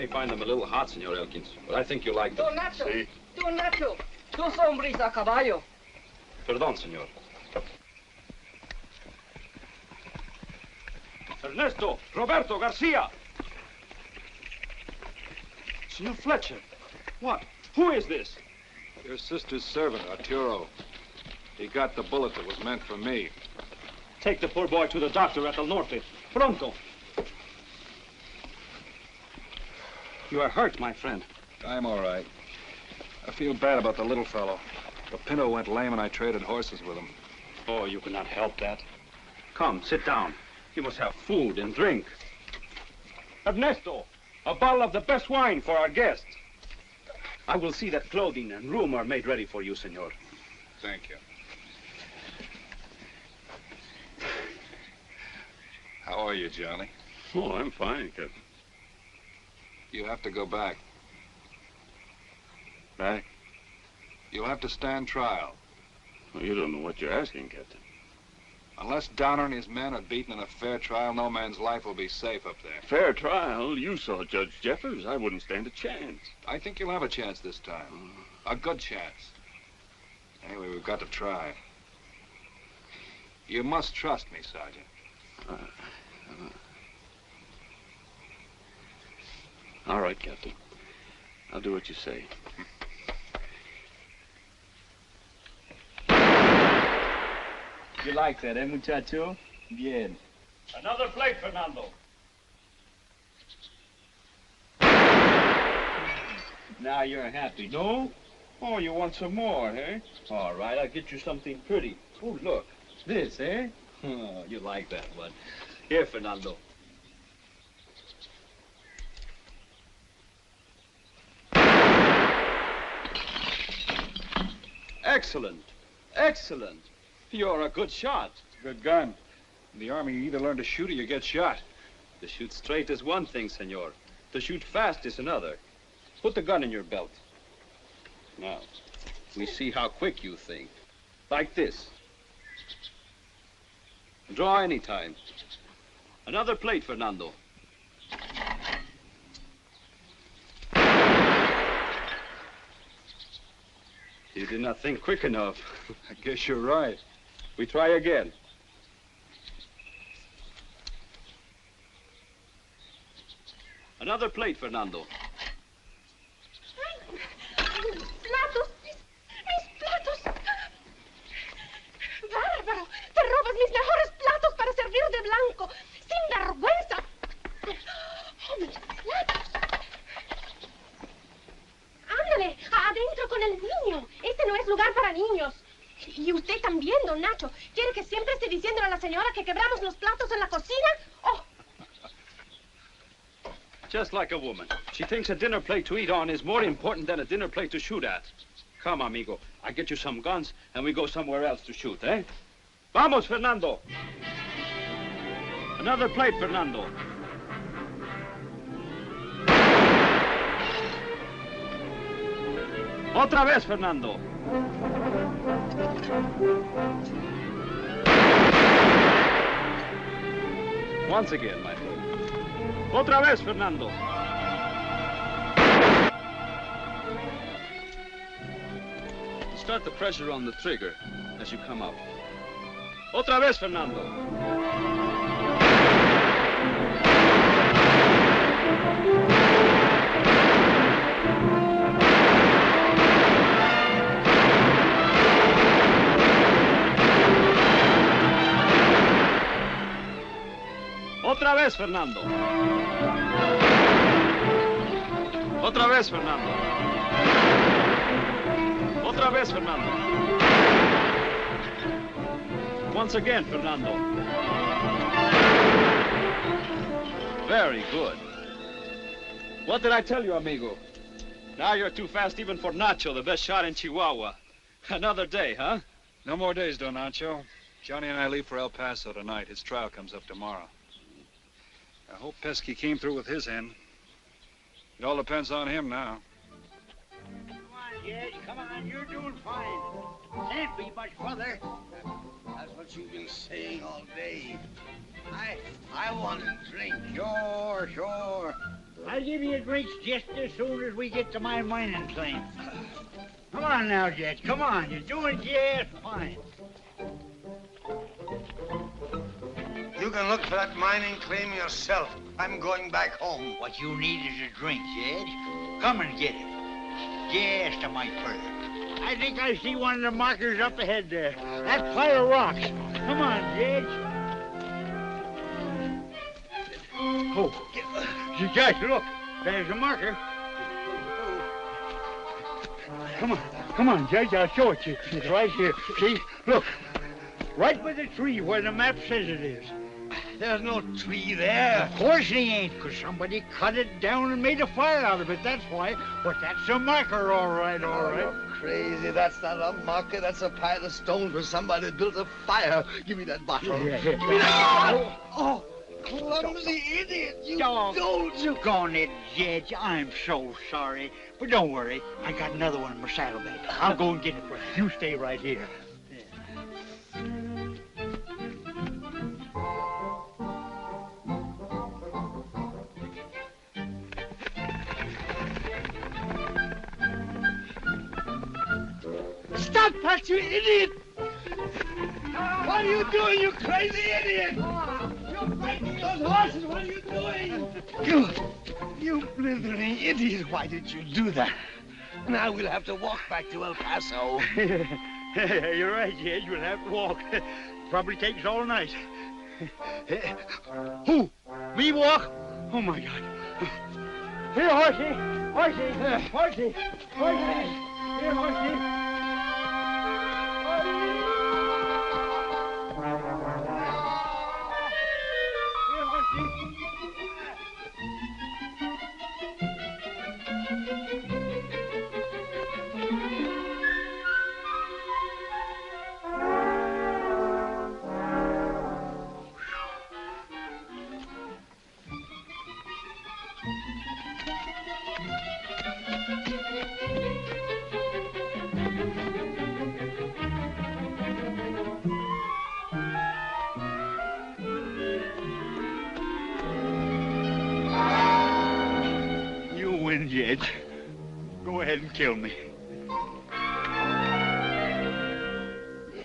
S14: may find them a little hot, Senor Elkins, but I think you'll like them.
S18: Don Nacho!
S14: See?
S18: Don Nacho! Dos hombres a caballo.
S14: Perdón, senor.
S1: Ernesto! Roberto! Garcia! Senor Fletcher! What? Who is this? Your sister's servant, Arturo. He got the bullet that was meant for me.
S7: Take the poor boy to the doctor at El Norte. Pronto. You are hurt, my friend.
S1: I'm all right. I feel bad about the little fellow. The Pinto went lame and I traded horses with him.
S7: Oh, you cannot help that. Come, sit down. You must have food and drink. Ernesto, a bottle of the best wine for our guest. I will see that clothing and room are made ready for you, senor.
S1: Thank you. How are you, Johnny?
S16: Oh, I'm fine, Captain.
S1: You have to go back.
S16: Back?
S1: You'll have to stand trial.
S16: Well, you don't know what you're asking, Captain.
S1: Unless Donner and his men are beaten in a fair trial, no man's life will be safe up there.
S16: Fair trial? You saw Judge Jeffers. I wouldn't stand a chance.
S1: I think you'll have a chance this time. A good chance. Anyway, we've got to try. You must trust me, Sergeant.
S16: All right, Captain. I'll do what you say.
S7: You like that, eh, muchacho? Bien.
S6: Another plate, Fernando.
S7: Now you're happy, no? Oh, you want some more, eh? All right, I'll get you something pretty. Oh, look. This, eh? Oh, you like that one. Here, Fernando. Excellent. Excellent. You're a good shot.
S1: Good gun. In the Army, you either learn to shoot or you get shot.
S14: To shoot straight is one thing, senor. To shoot fast is another. Put the gun in your belt. Now, we see how quick you think. Like this. Draw any time. Another plate, Fernando. You did not think quick enough.
S1: I guess you're right.
S14: We try again. Another plate, Fernando.
S2: ¡Platos! ¡Mis platos! ¡Bárbaro! ¡Te robas mis mejores platos para servir de blanco! ¡Sin vergüenza! ¡Oh, mis platos! ¡Ándale! ¡Adentro con el niño! Este no es lugar para niños. Y usted también, don Nacho. ¿Quiere que siempre esté diciéndole a la señora que quebramos los platos en la cocina? ¡Oh!
S14: Just like a woman. She thinks a dinner plate to eat on is more important than a dinner plate to shoot at. Come, amigo. I get you some guns, and we go somewhere else to shoot, eh? Vamos, Fernando. Another plate, Fernando. Otra vez, Fernando. Once again, my friend. Otra vez, Fernando. Start the pressure on the trigger as you come up. Otra vez, Fernando. Otra vez, Fernando. Otra vez, Fernando. Otra vez, Fernando. Once again, Fernando. Very good. What did I tell you, amigo? Now you're too fast even for Nacho, the best shot in Chihuahua. Another day, huh?
S1: No more days, Don Nacho. Johnny and I leave for El Paso tonight. His trial comes up tomorrow. I hope Pesky came through with his end. It all depends on him now.
S8: Come on, Jed. Come on. You're doing fine. Can't be much further.
S13: That's what you've been saying all day. I want a drink. Sure.
S8: I'll give you drinks just as soon as we get to my mining claim. Come on now, Jed. Come on. You're doing just fine.
S13: You can look for that mining claim yourself. I'm going back home.
S8: What you need is a drink, Jed. Come and get it. Just a mite further. I think I see one of the markers up ahead there. That pile of rocks. Come on, Jed. Oh, Judge, look. There's a marker. Come on, Judge. I'll show it to you. It's right here. See? Look. Right by the tree where the map says it is.
S13: There's no tree there.
S8: Of course he ain't, because somebody cut it down and made a fire out of it. That's why. But that's a marker, all right.
S13: You're crazy. That's not a marker. That's a pile of stones where somebody built a fire. Give me that bottle.
S8: Yeah.
S13: Oh, clumsy idiot. You
S8: don't.
S13: You
S8: go on it, Judge. I'm so sorry. But don't worry. I got another one in my saddlebag. I'll go and get it for you. You stay right here.
S13: Stop that, you idiot! What are you doing, you crazy idiot? You're fighting those horses. What are you doing? You blithering idiot. Why did you do that? Now we'll have to walk back to El Paso.
S8: You're right, Judge. We'll have to walk. Probably takes all night. Who? Me walk? Oh, my God. Here, horsey. Horsey. Here, horsey. Judge. Go ahead and kill me.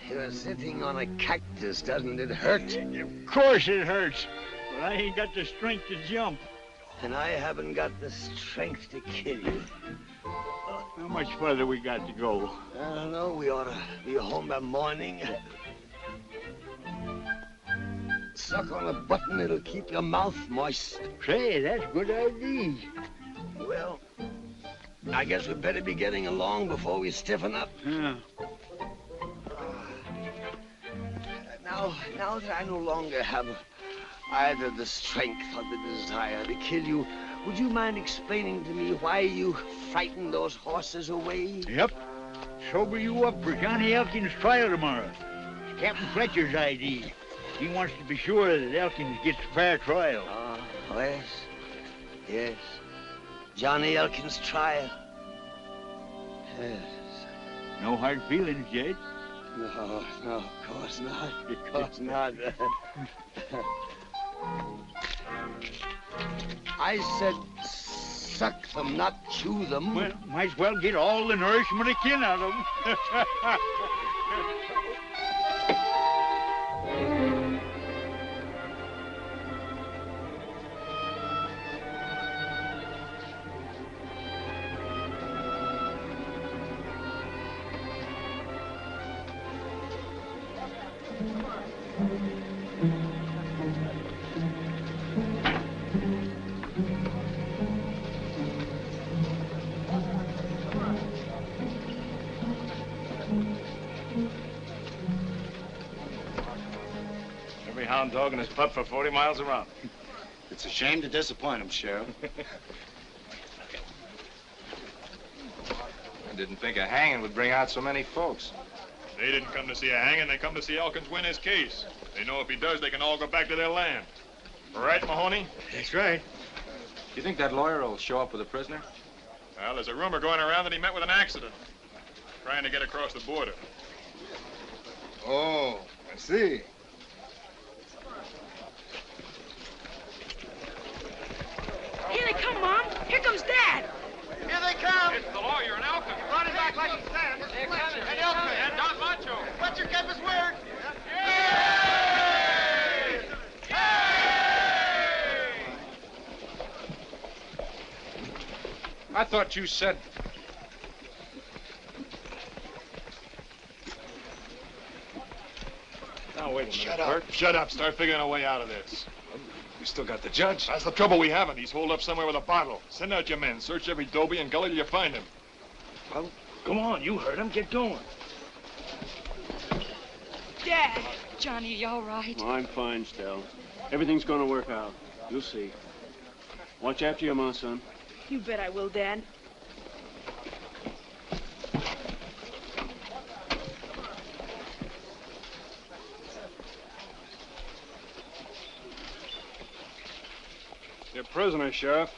S13: You're sitting on a cactus. Doesn't it hurt?
S8: Of course it hurts. But I ain't got the strength to jump.
S13: And I haven't got the strength to kill you.
S8: How much further we got to go?
S13: I don't know. We ought to be home by morning. Suck on a button. It'll keep your mouth moist.
S8: Say, that's a good idea.
S13: Well, I guess we'd better be getting along before we stiffen up.
S8: Yeah.
S13: Now that I no longer have either the strength or the desire to kill you, would you mind explaining to me why you frightened those horses away?
S8: Yep. Sober you up for Johnny Elkins' trial tomorrow. It's Captain Fletcher's idea. He wants to be sure that Elkins gets a fair trial.
S13: Yes. Johnny Elkins' trial. Yes.
S8: No hard feelings, Judge?
S13: No, of course not. Of course not. I said suck them, not chew them.
S8: Well, might as well get all the nourishment I can out of them.
S6: Hound dog and his pup for 40 miles around.
S19: It's a shame to disappoint him, Sheriff.
S1: I didn't think a hanging would bring out so many folks.
S11: They didn't come to see a hanging. They come to see Elkins win his case. They know if he does, they can all go back to their land. Right, Mahoney?
S8: That's right.
S1: You think that lawyer will show up with a prisoner?
S11: Well, there's a rumor going around that he met with an accident. Trying to get across the border.
S19: Oh, I see.
S17: Here they come, Ma.
S10: come!
S7: It's the lawyer and Elkin.
S10: Running back like he stands.
S7: They're coming.
S10: And Elkin.
S7: And Don Macho.
S10: Fletcher kept his word.
S1: I thought you said...
S11: Now, wait a minute,
S10: Shut up.
S11: Bert. Shut up. Start figuring a way out of this.
S1: We still got the judge.
S11: That's the trouble we haven't. He's holed up somewhere with a bottle. Send out your men. Search every doby and gully till you find him.
S6: Well, come on. You heard him. Get going.
S5: Dad! Johnny, you all right?
S16: Oh, I'm fine, Stell. Everything's going to work out. You'll see. Watch after your ma, son.
S17: You bet I will, Dad.
S1: You're prisoner, Sheriff.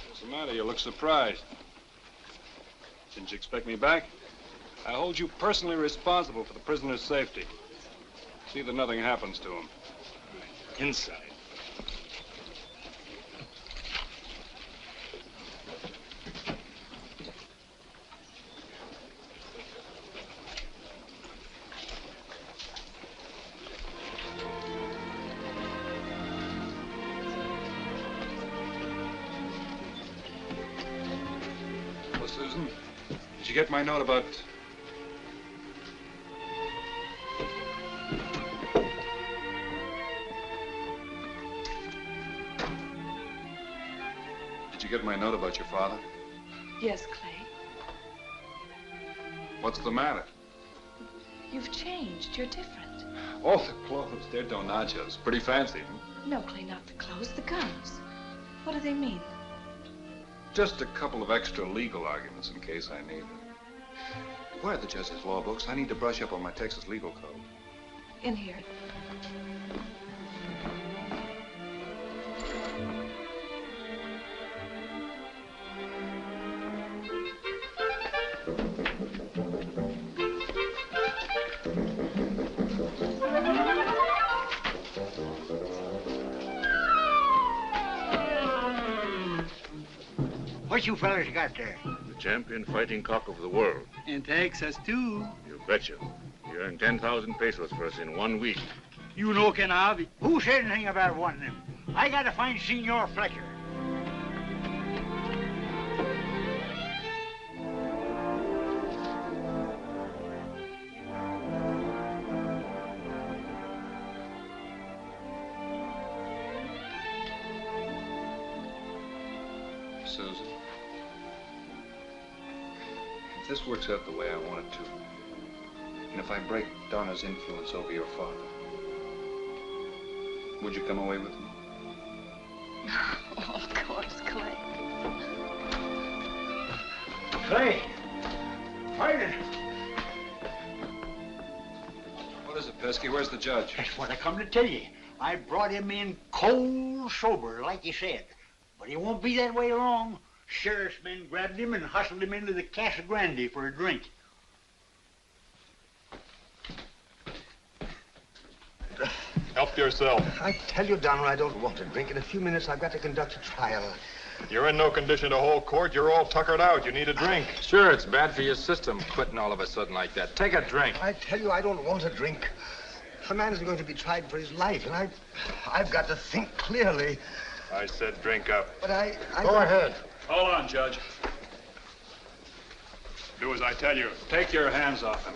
S1: What's the matter? You look surprised. Didn't you expect me back? I hold you personally responsible for the prisoner's safety. See that nothing happens to him.
S6: Inside.
S1: Well, Susan, did you get my note about... Did you get my note about your father?
S5: Yes, Clay.
S1: What's the matter?
S5: You've changed. You're different.
S1: Oh, the clothes. They're Donachos. Pretty fancy.
S5: No, Clay, not the clothes, the guns. What do they mean?
S1: Just a couple of extra legal arguments in case I need them. Where are the judge's law books? I need to brush up on my Texas legal code.
S5: In here.
S8: What you fellas got there?
S6: The champion fighting cock of the world.
S8: In Texas, too.
S6: You betcha. You earned 10,000 pesos for us in 1 week.
S8: You know Kenavi. Who said anything about wanting him? I gotta find Senor Fletcher.
S1: Susan, if this works out the way I want it to, and if I break Donna's influence over your father, would you come away with me?
S5: Oh, of course, Clay.
S8: Clay! Fight it!
S1: What is it, Pesky? Where's the judge?
S8: That's what I come to tell you. I brought him in cold sober, like you said. But he won't be that way long. Sheriff's men grabbed him and hustled him into the Casa Grande for a drink.
S11: Help yourself.
S13: I tell you, Donner, I don't want to drink. In a few minutes, I've got to conduct a trial.
S11: You're in no condition to hold court. You're all tuckered out. You need a drink.
S12: Sure, it's bad for your system, quitting all of a sudden like that. Take a drink.
S13: I tell you, I don't want a drink. A man is going to be tried for his life, and I've got to think clearly.
S11: I said drink up.
S13: But I
S11: Go ahead.
S1: Hold on, Judge.
S11: Do as I tell you.
S1: Take your hands off him.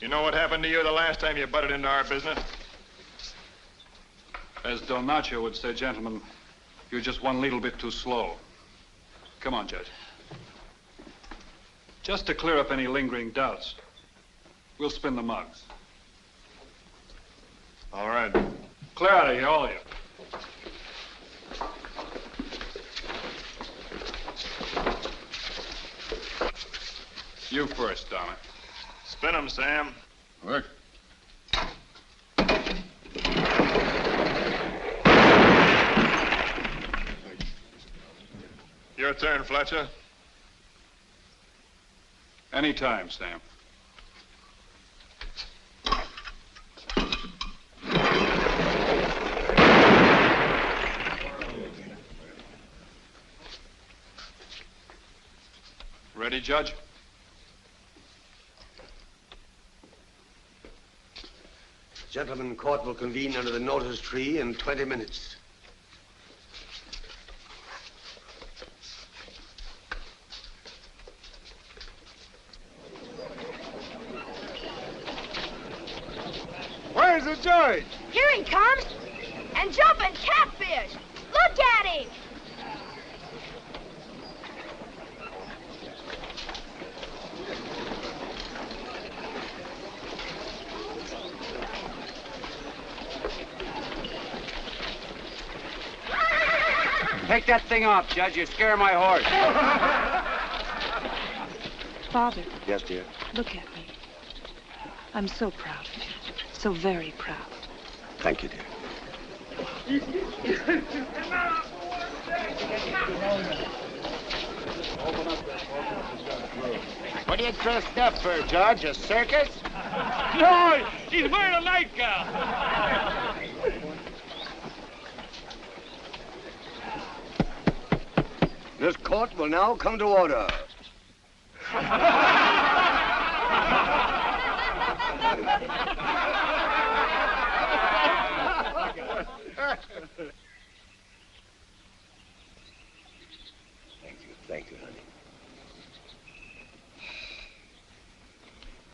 S11: You know what happened to you the last time you butted into our business?
S1: As Don Nacho would say, gentlemen, you're just one little bit too slow. Come on, Judge. Just to clear up any lingering doubts, we'll spin the mugs.
S11: All right.
S1: Clear out of here, all of you. You first, Donna.
S11: Spin 'em, Sam.
S1: Work.
S11: Your turn, Fletcher.
S1: Anytime, Sam. Ready, Judge?
S13: Gentlemen, court will convene under the notice tree in 20 minutes.
S16: Where's the judge?
S17: Here he comes. And jumping catfish. Look at him.
S4: Take that thing off, Judge. You're scaring my horse.
S5: Father.
S13: Yes, dear?
S5: Look at me. I'm so proud of you. So very proud.
S13: Thank you, dear.
S8: What are you dressed up for, Judge? A circus?
S6: No, he's wearing a nightgown.
S13: This court will now come to order. Thank you, honey.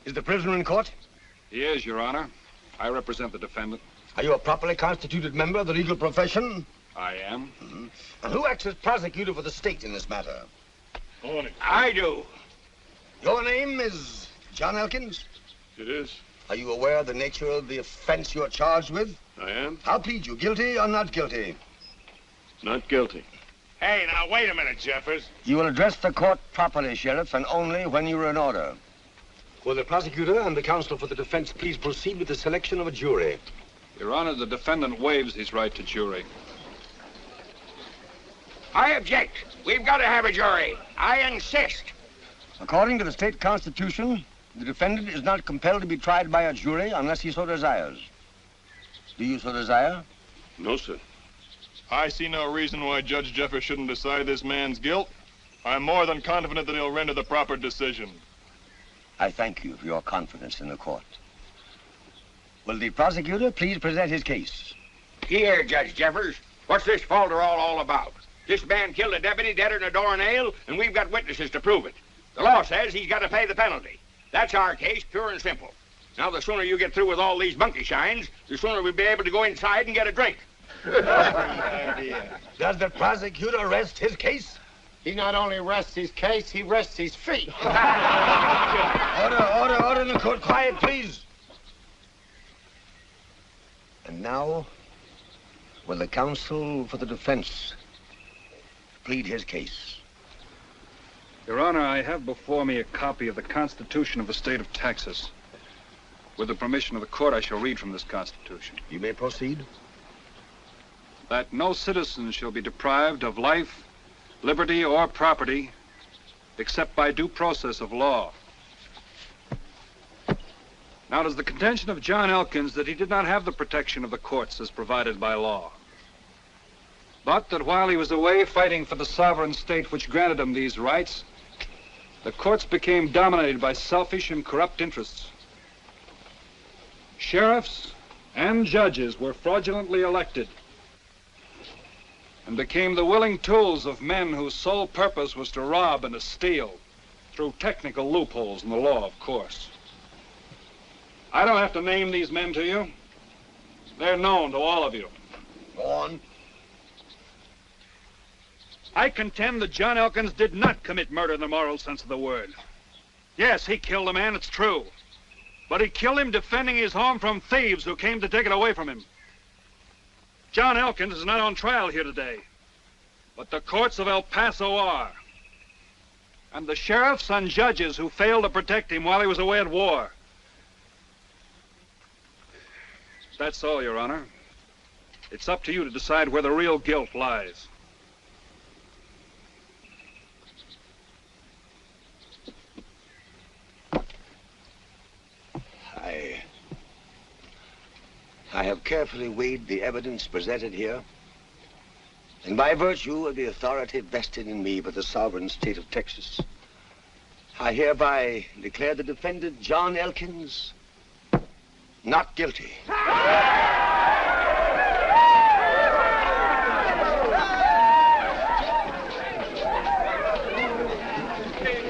S13: Is the prisoner in court?
S1: He is, Your Honor. I represent the defendant.
S13: Are you a properly constituted member of the legal profession?
S1: I am.
S13: Mm-hmm. And who acts as prosecutor for the state in this matter?
S8: I do.
S13: Your name is John Elkins?
S16: It is.
S13: Are you aware of the nature of the offense you're charged with?
S16: I am.
S13: I'll plead you guilty or not guilty.
S16: Not guilty.
S8: Hey, now, wait a minute, Jeffers.
S13: You will address the court properly, Sheriff, and only when you're in order. Will the prosecutor and the counsel for the defense please proceed with the selection of a jury?
S1: Your Honor, the defendant waives his right to jury.
S8: I object. We've got to have a jury. I insist.
S13: According to the state constitution, the defendant is not compelled to be tried by a jury unless he so desires. Do you so desire?
S16: No, sir.
S11: I see no reason why Judge Jeffers shouldn't decide this man's guilt. I'm more than confident that he'll render the proper decision.
S13: I thank you for your confidence in the court. Will the prosecutor please present his case?
S8: Here, Judge Jeffers. What's this falderall all about? This man killed a deputy deader than a door nail, and we've got witnesses to prove it. The law says he's got to pay the penalty. That's our case, pure and simple. Now, the sooner you get through with all these monkey shines, the sooner we'll be able to go inside and get a drink.
S13: Does the prosecutor rest his case?
S10: He not only rests his case, he rests his feet.
S13: Order in the court. Quiet, please. And now, will the counsel for the defense plead his case?
S1: Your Honor, I have before me a copy of the Constitution of the State of Texas. With the permission of the court, I shall read from this Constitution.
S13: You may proceed.
S1: That no citizen shall be deprived of life, liberty, or property, except by due process of law. Now, it is the contention of John Elkins that he did not have the protection of the courts as provided by law, but that while he was away fighting for the sovereign state which granted him these rights, the courts became dominated by selfish and corrupt interests. Sheriffs and judges were fraudulently elected and became the willing tools of men whose sole purpose was to rob and to steal through technical loopholes in the law, of course. I don't have to name these men to you. They're known to all of you.
S13: Go on.
S1: I contend that John Elkins did not commit murder in the moral sense of the word. Yes, he killed a man, it's true. But he killed him defending his home from thieves who came to take it away from him. John Elkins is not on trial here today, but the courts of El Paso are. And the sheriffs and judges who failed to protect him while he was away at war. That's all, Your Honor. It's up to you to decide where the real guilt lies.
S13: I have carefully weighed the evidence presented here, and by virtue of the authority vested in me by the sovereign state of Texas, I hereby declare the defendant, John Elkins, not guilty.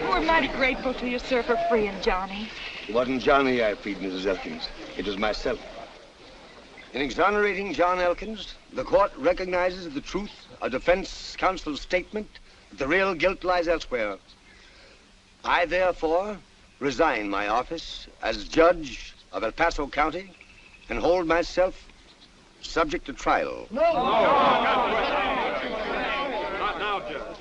S20: We're mighty grateful to you, sir, for freeing Johnny.
S13: It wasn't Johnny I freed, Mrs. Elkins. It was myself. In exonerating John Elkins, the court recognizes the truth of defense counsel's statement that the real guilt lies elsewhere. I, therefore, resign my office as judge of El Paso County and hold myself subject to trial.
S11: No. Not now, Judge.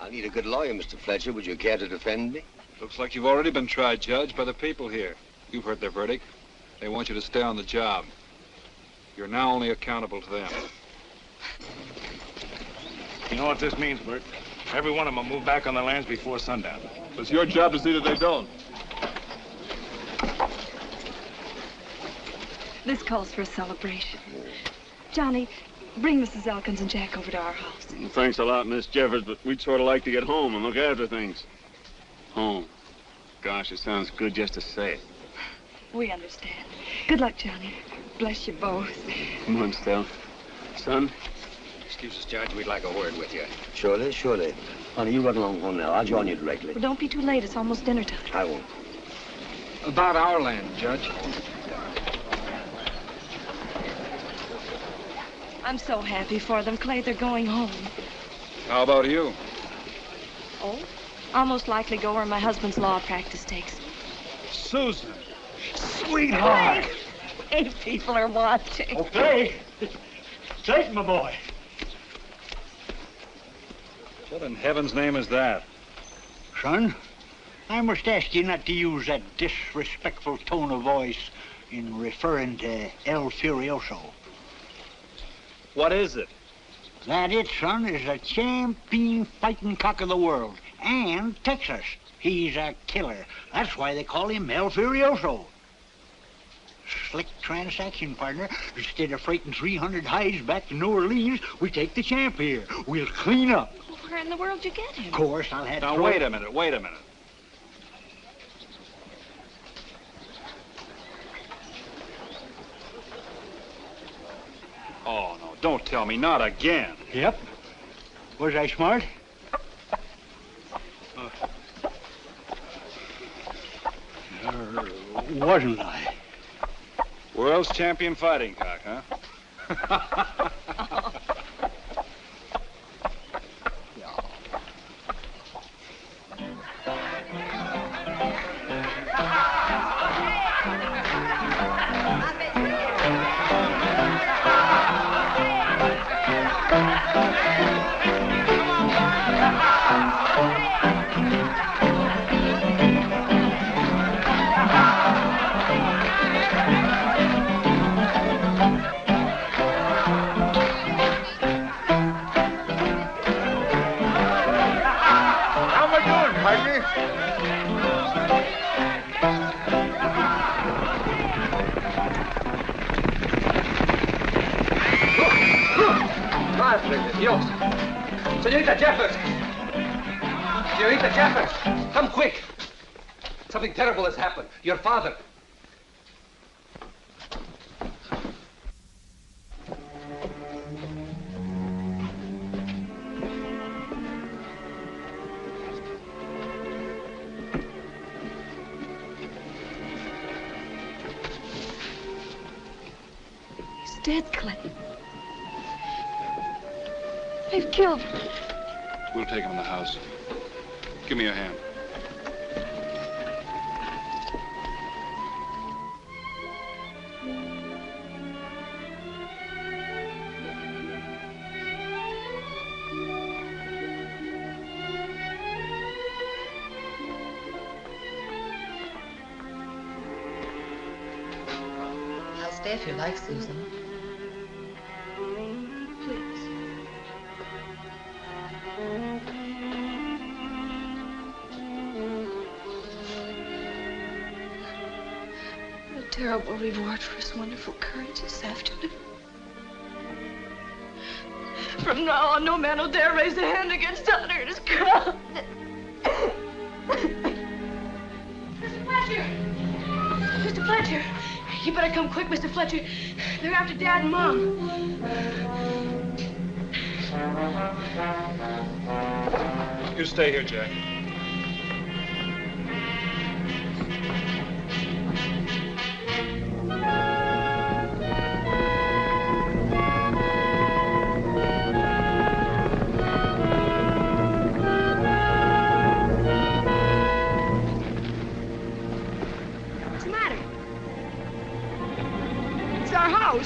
S13: I need a good lawyer, Mr. Fletcher. Would you care to defend me?
S1: Looks like you've already been tried, Judge, by the people here. You've heard their verdict. They want you to stay on the job. You're now only accountable to them.
S6: You know what this means, Bert? Every one of them will move back on the lands before sundown.
S11: It's your job to see that they don't.
S20: This calls for a celebration. Johnny, bring Mrs. Elkins and Jack over to our house.
S16: Thanks a lot, Miss Jeffers, but we'd sort of like to get home and look after things.
S6: Home. Gosh, it sounds good just to say it.
S20: We understand. Good luck, Johnny. Bless you both.
S16: Come on, Stell. Son?
S12: Excuse us, Judge. We'd like a word with you.
S13: Surely, surely. Honey, you run along home now. I'll join you directly.
S20: Well, don't be too late. It's almost dinner time.
S13: I won't.
S3: About our land, Judge.
S20: I'm so happy for them, Clay. They're going home.
S1: How about you?
S20: Oh? I'll most likely go where my husband's law practice takes me.
S8: Susan, sweetheart.
S20: Hey, people are watching.
S8: Okay. Take my boy.
S1: What in heaven's name is that?
S8: Son, I must ask you not to use that disrespectful tone of voice in referring to El Furioso.
S1: What is it?
S8: That it, son, is a champion fighting cock of the world. And Texas. He's a killer. That's why they call him El Furioso. Slick transaction, partner. Instead of freighting 300 hides back to New Orleans, we take the champ here. We'll clean up.
S20: Where in the world did you get him?
S8: Of course, I'll have to...
S1: Now, wait a minute. Oh, no, don't tell me. Not again.
S8: Yep. Was I smart? Wasn't I?
S1: World's champion fighting cock, huh?
S12: Dios! Señorita Jeffers! Señorita Jeffers! Come quick! Something terrible has happened. Your father.
S20: He's dead, Clay. They've killed him.
S1: We'll take him in the house. Give me your hand.
S21: I'll stay if you like, Susan.
S20: Please. What a terrible reward for his wonderful courage this afternoon. From now on, no man will dare raise a hand against honor in his crown.
S2: Fletcher! You better come quick, Mr. Fletcher. They're after Dad and Mom.
S1: You stay here, Jack.
S2: What's the matter? It's our house.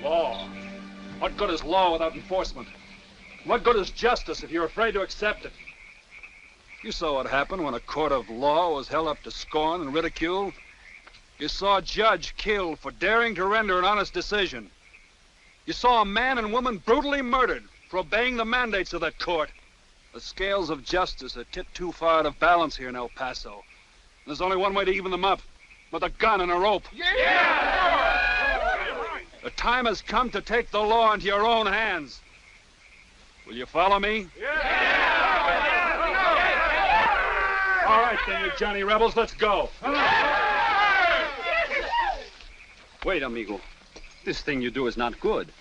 S1: Law. What good is law without enforcement? What good is justice if you're afraid to accept it? You saw what happened when a court of law was held up to scorn and ridicule. You saw a judge killed for daring to render an honest decision. You saw a man and woman brutally murdered for obeying the mandates of that court. The scales of justice are tipped too far out of balance here in El Paso. There's only one way to even them up, with a gun and a rope. The time has come to take the law into your own hands. Will you follow me? All right, then, you Johnny rebels, let's go.
S14: Wait, amigo. This thing you do is not good.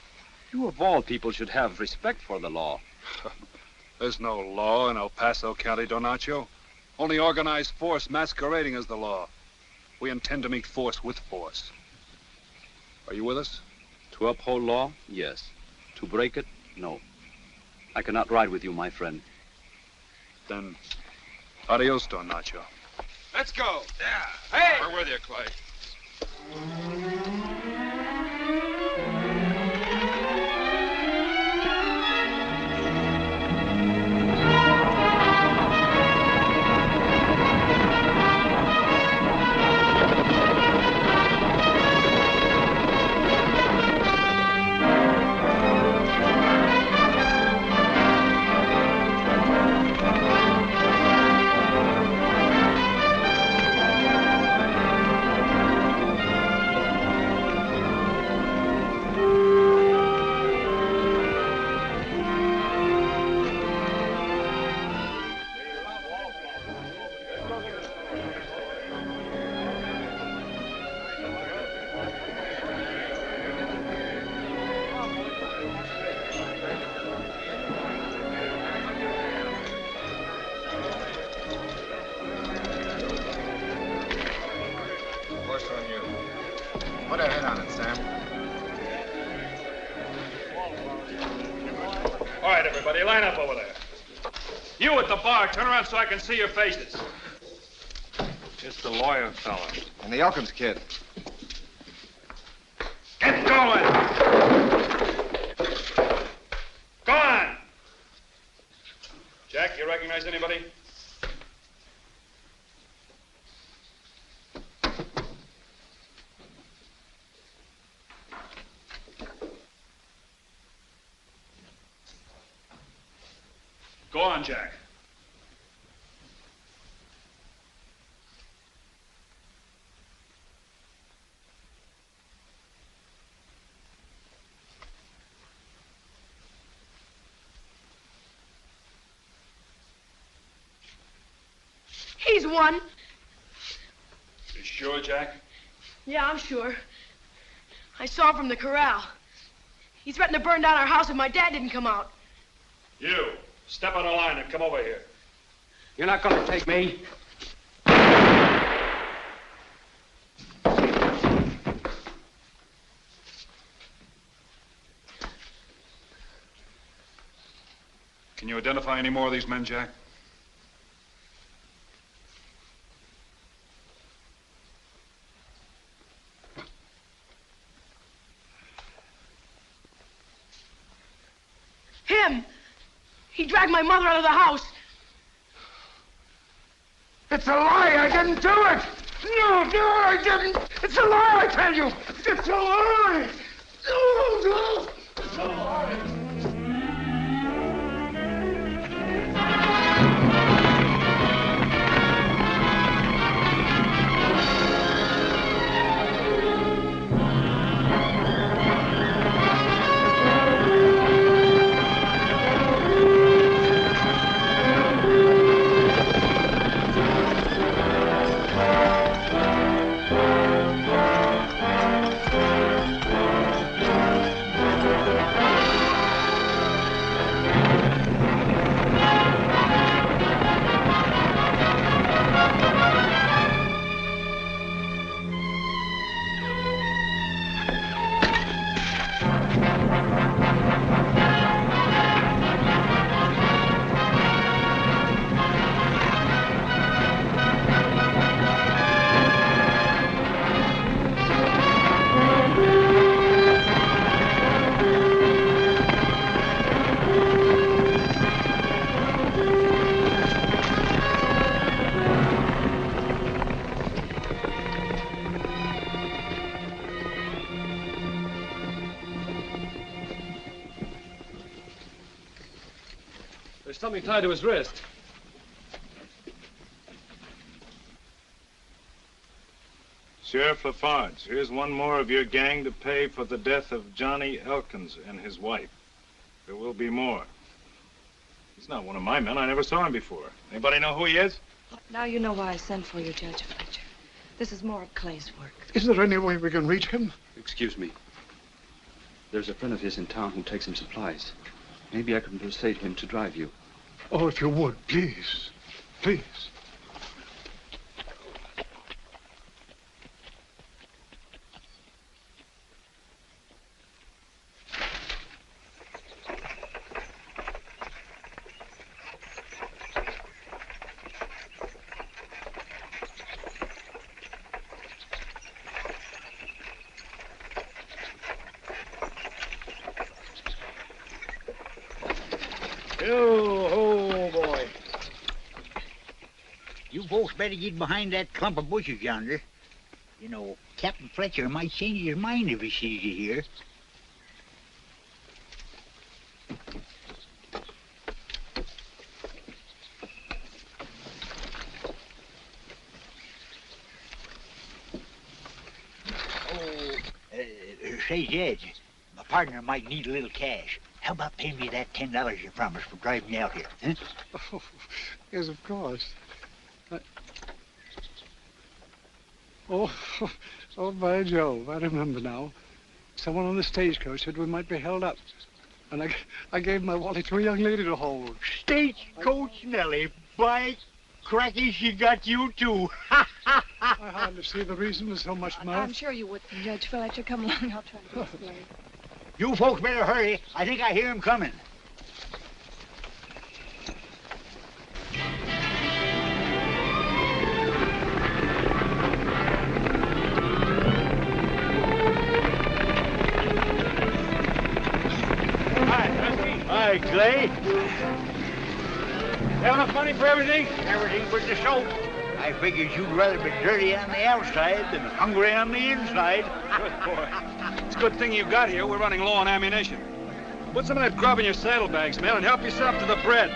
S14: You, of all people, should have respect for the law.
S1: There's no law in El Paso County, Donacio. Only organized force masquerading as the law. We intend to meet force with force. Are you with us?
S14: To uphold law, yes. To break it, no. I cannot ride with you, my friend.
S1: Then, adios, Donacio.
S11: Let's go.
S17: Yeah. Hey!
S11: We're with you, Clay.
S19: Put a head on it, Sam.
S1: All right, everybody, line up over there. You at the bar, turn around so I can see your faces.
S11: It's the lawyer fella.
S19: And the Elkins kid.
S1: Get going! Go on! Jack, you recognize anybody? Go on, Jack.
S9: he's one.
S1: You sure, Jack?
S9: Yeah, I'm sure. I saw him from the corral. He threatened to burn down our house if my dad didn't come out.
S1: You, step on the line and come over here.
S12: You're not going to take me.
S1: Can you identify any more of these men, Jack?
S9: Him! He dragged my mother out of the house.
S8: It's a lie! I didn't do it! No, I didn't! It's a lie, I tell you! It's a lie! No! It's a lie!
S12: There's something tied to his wrist.
S6: Sheriff Lafarge, here's one more of your gang to pay for the death of Johnny Elkins and his wife. There will be more. He's not one of my men. I never saw him before. Anybody know who he is?
S5: Now you know why I sent for you, Judge Fletcher. This is more of Clay's work.
S3: Is there any way we can reach him?
S14: Excuse me. There's a friend of his in town who takes him supplies. Maybe I can persuade him to drive you.
S3: Oh, if you would, please. Please.
S8: Oh, boy. You folks better get behind that clump of bushes yonder. You know, Captain Fletcher might change his mind if he sees you here. Say, Judge, my partner might need a little cash. How about paying me that $10 you promised for driving me out here, huh?
S3: Oh, yes, of course. Oh, by Jove, I remember now. Someone on the stagecoach said we might be held up. And I gave my wallet to a young lady to hold.
S8: Stagecoach Nellie, by cracky, she got you too.
S3: I hardly see the reason for so much mirth.
S5: I'm sure you wouldn't, Judge Fletcher. Come along, I'll try to explain.
S8: You folks better hurry. I think I hear him coming. Hi, Clay.
S6: Have enough money for everything?
S8: Everything but the soap. I figured you'd rather be dirty on the outside than hungry on the inside.
S1: Good boy. It's a good thing you got here. We're running low on ammunition. Put some of that grub in your saddlebags, man, and help yourself to the bread.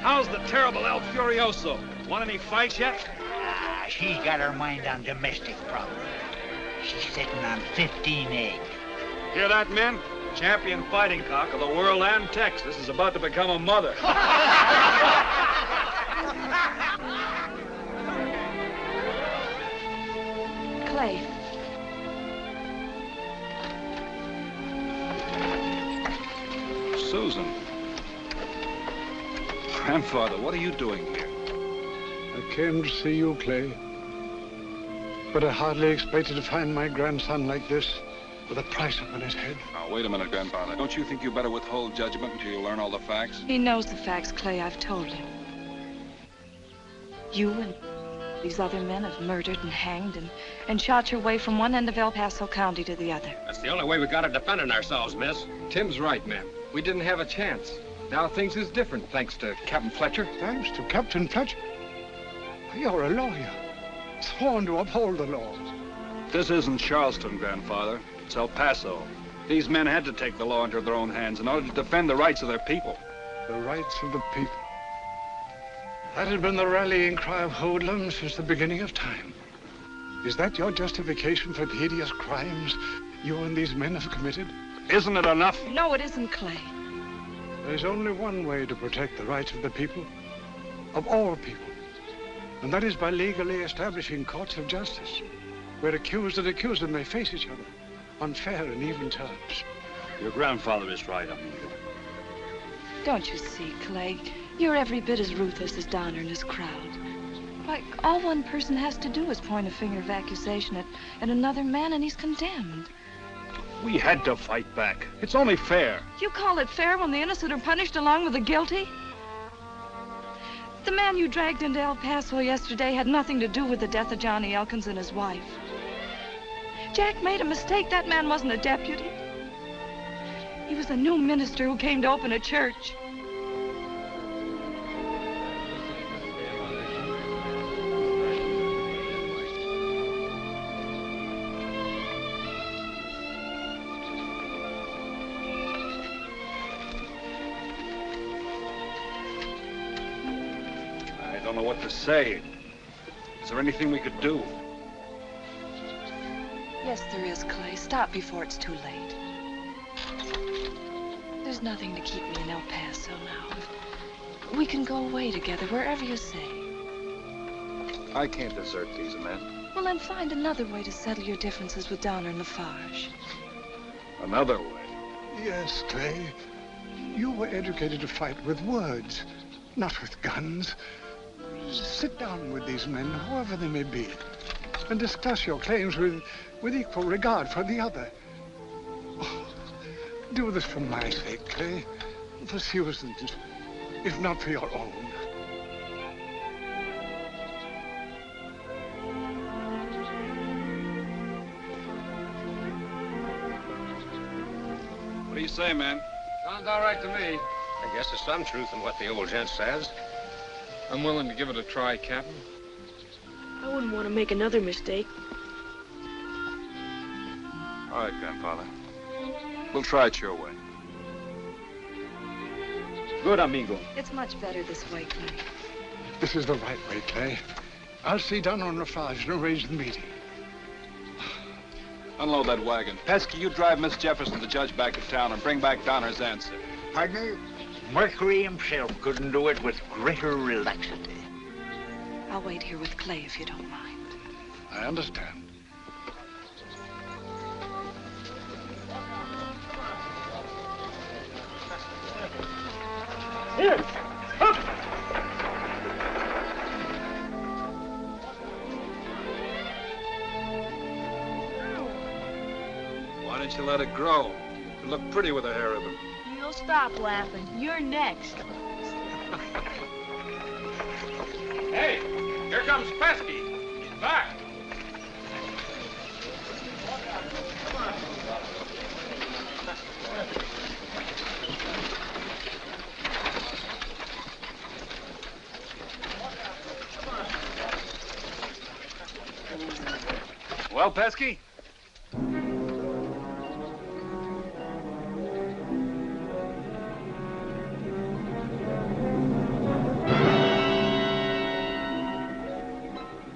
S1: How's the terrible El Furioso? Won any fights yet?
S8: She's got her mind on domestic problems. She's sitting on 15 eggs.
S1: Hear that, men? Champion fighting cock of the world and Texas is about to become a mother.
S20: Clay.
S1: Susan. Grandfather, what are you doing here?
S3: I came to see you, Clay. But I hardly expected to find my grandson like this, with a price upon his head.
S1: Now, wait a minute, Grandfather. Don't you think you better withhold judgment until you learn all the facts?
S20: He knows the facts, Clay. I've told him. You and these other men have murdered and hanged and shot your way from one end of El Paso County to the other.
S12: That's the only way we got of defending ourselves, miss.
S19: Tim's right, ma'am. We didn't have a chance. Now things is different, thanks to Captain Fletcher.
S3: Thanks to Captain Fletcher? You're a lawyer, sworn to uphold the law.
S1: This isn't Charleston, Grandfather. It's El Paso. These men had to take the law into their own hands in order to defend the rights of their people.
S3: The rights of the people. That had been the rallying cry of hoodlums since the beginning of time. Is that your justification for the hideous crimes you and these men have committed?
S1: Isn't it enough?
S20: No, it isn't, Clay.
S3: There's only one way to protect the rights of the people, of all people. And that is by legally establishing courts of justice, where accused and accused may face each other on fair and even terms.
S14: Your grandfather is right, amigo.
S20: Don't you see, Clay? You're every bit as ruthless as Donner and his crowd. Why, all one person has to do is point a finger of accusation at another man, and he's condemned.
S1: We had to fight back. It's only fair.
S20: You call it fair when the innocent are punished along with the guilty? The man you dragged into El Paso yesterday had nothing to do with the death of Johnny Elkins and his wife. Jack made a mistake. That man wasn't a deputy. He was a new minister who came to open a church.
S1: I don't know what to say. Is there anything we could do?
S20: Yes, there is, Clay. Stop before it's too late. There's nothing to keep me in El Paso now. We can go away together, wherever you say.
S11: I can't desert these men.
S20: Well, then find another way to settle your differences with Donner and Lafarge.
S1: Another way?
S3: Yes, Clay. You were educated to fight with words, not with guns. Sit down with these men, whoever they may be, and discuss your claims with equal regard for the other. Oh, do this for my sake, Clay. For Susan's, if not for your own.
S1: What do you say, man?
S19: Sounds all right to me.
S12: I guess there's some truth in what the old gent says.
S19: I'm willing to give it a try, Captain.
S9: I wouldn't want to make another mistake.
S1: All right, Grandfather. We'll try it your way.
S14: Good, amigo.
S20: It's much better this way, Clay.
S3: This is the right way, Clay. I'll see Donner and Lafarge and arrange the meeting.
S1: Unload that wagon. Pesky, you drive Miss Jefferson, the judge, back to town and bring back Donner's answer.
S8: Partner, Mercury himself couldn't do it with greater relaxity.
S20: I'll wait here with Clay if you don't mind.
S3: I understand.
S16: Here! Up!
S1: Why didn't you let it grow? It looked pretty with a hair ribbon.
S9: You'll stop laughing. You're next.
S12: Hey, here comes Pesky. He's back.
S1: Well, Pesky?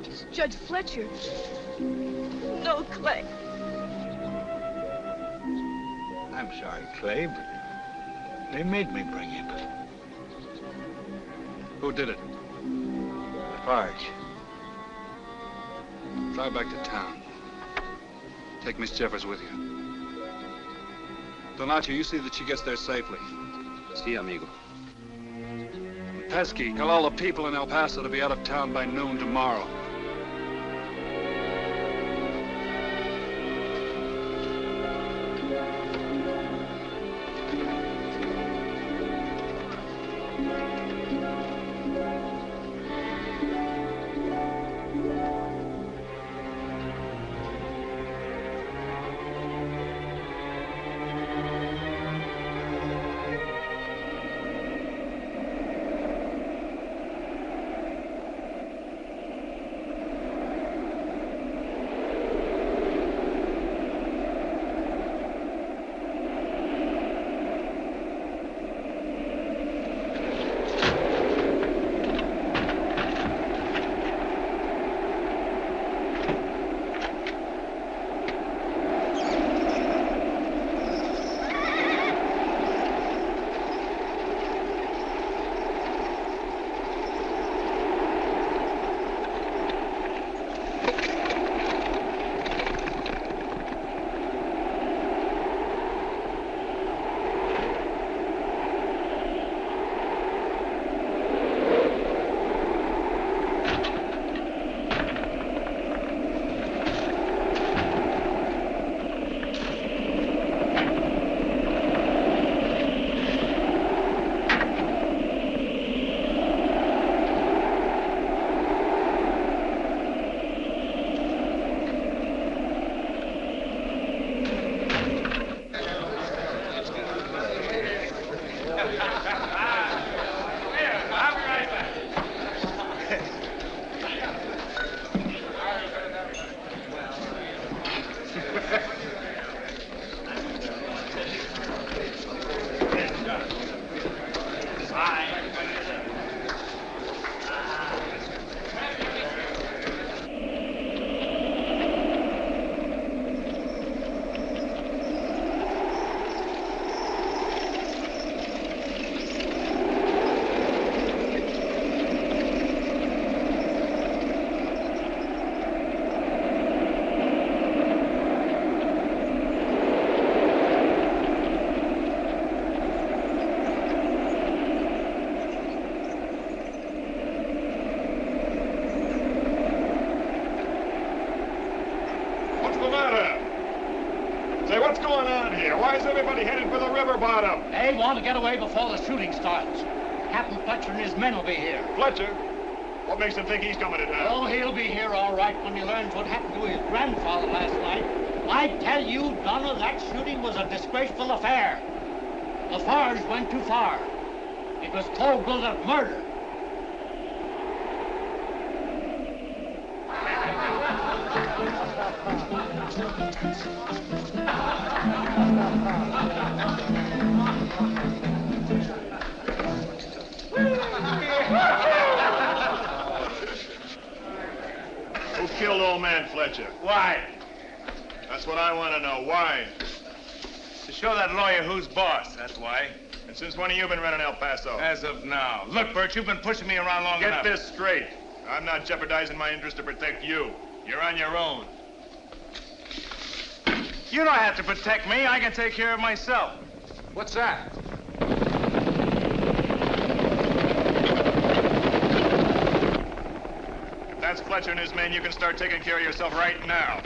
S9: It's Judge Fletcher. No, Clay.
S8: I'm sorry, Clay, but they made me bring him.
S1: Who did it?
S8: Lafarge.
S1: Drive back to town. Take Miss Jeffers with you. Donato, you see that she gets there safely.
S14: Si, amigo.
S1: Pesky, tell all the people in El Paso to be out of town by noon tomorrow.
S11: What's going on here? Why is everybody headed for the river bottom?
S8: They want to get away before the shooting starts. Captain Fletcher and his men will be here.
S11: Fletcher? What makes him think he's coming to town?
S8: Oh, he'll be here all right when he learns what happened to his grandfather last night. I tell you, Donna, that shooting was a disgraceful affair. The Farrs went too far. It was cold-blooded murder.
S11: Who killed old man Fletcher?
S7: Why?
S11: That's what I want to know. Why?
S7: To show that lawyer who's boss, that's why.
S11: And since when have you been running El Paso?
S7: As of now. Look, Bert, you've been pushing me around long enough.
S11: Get this straight. I'm not jeopardizing my interest to protect you. You're on your own.
S7: You don't have to protect me. I can take care of myself.
S12: What's that?
S11: That's Fletcher and his men. You can start taking care of yourself right now.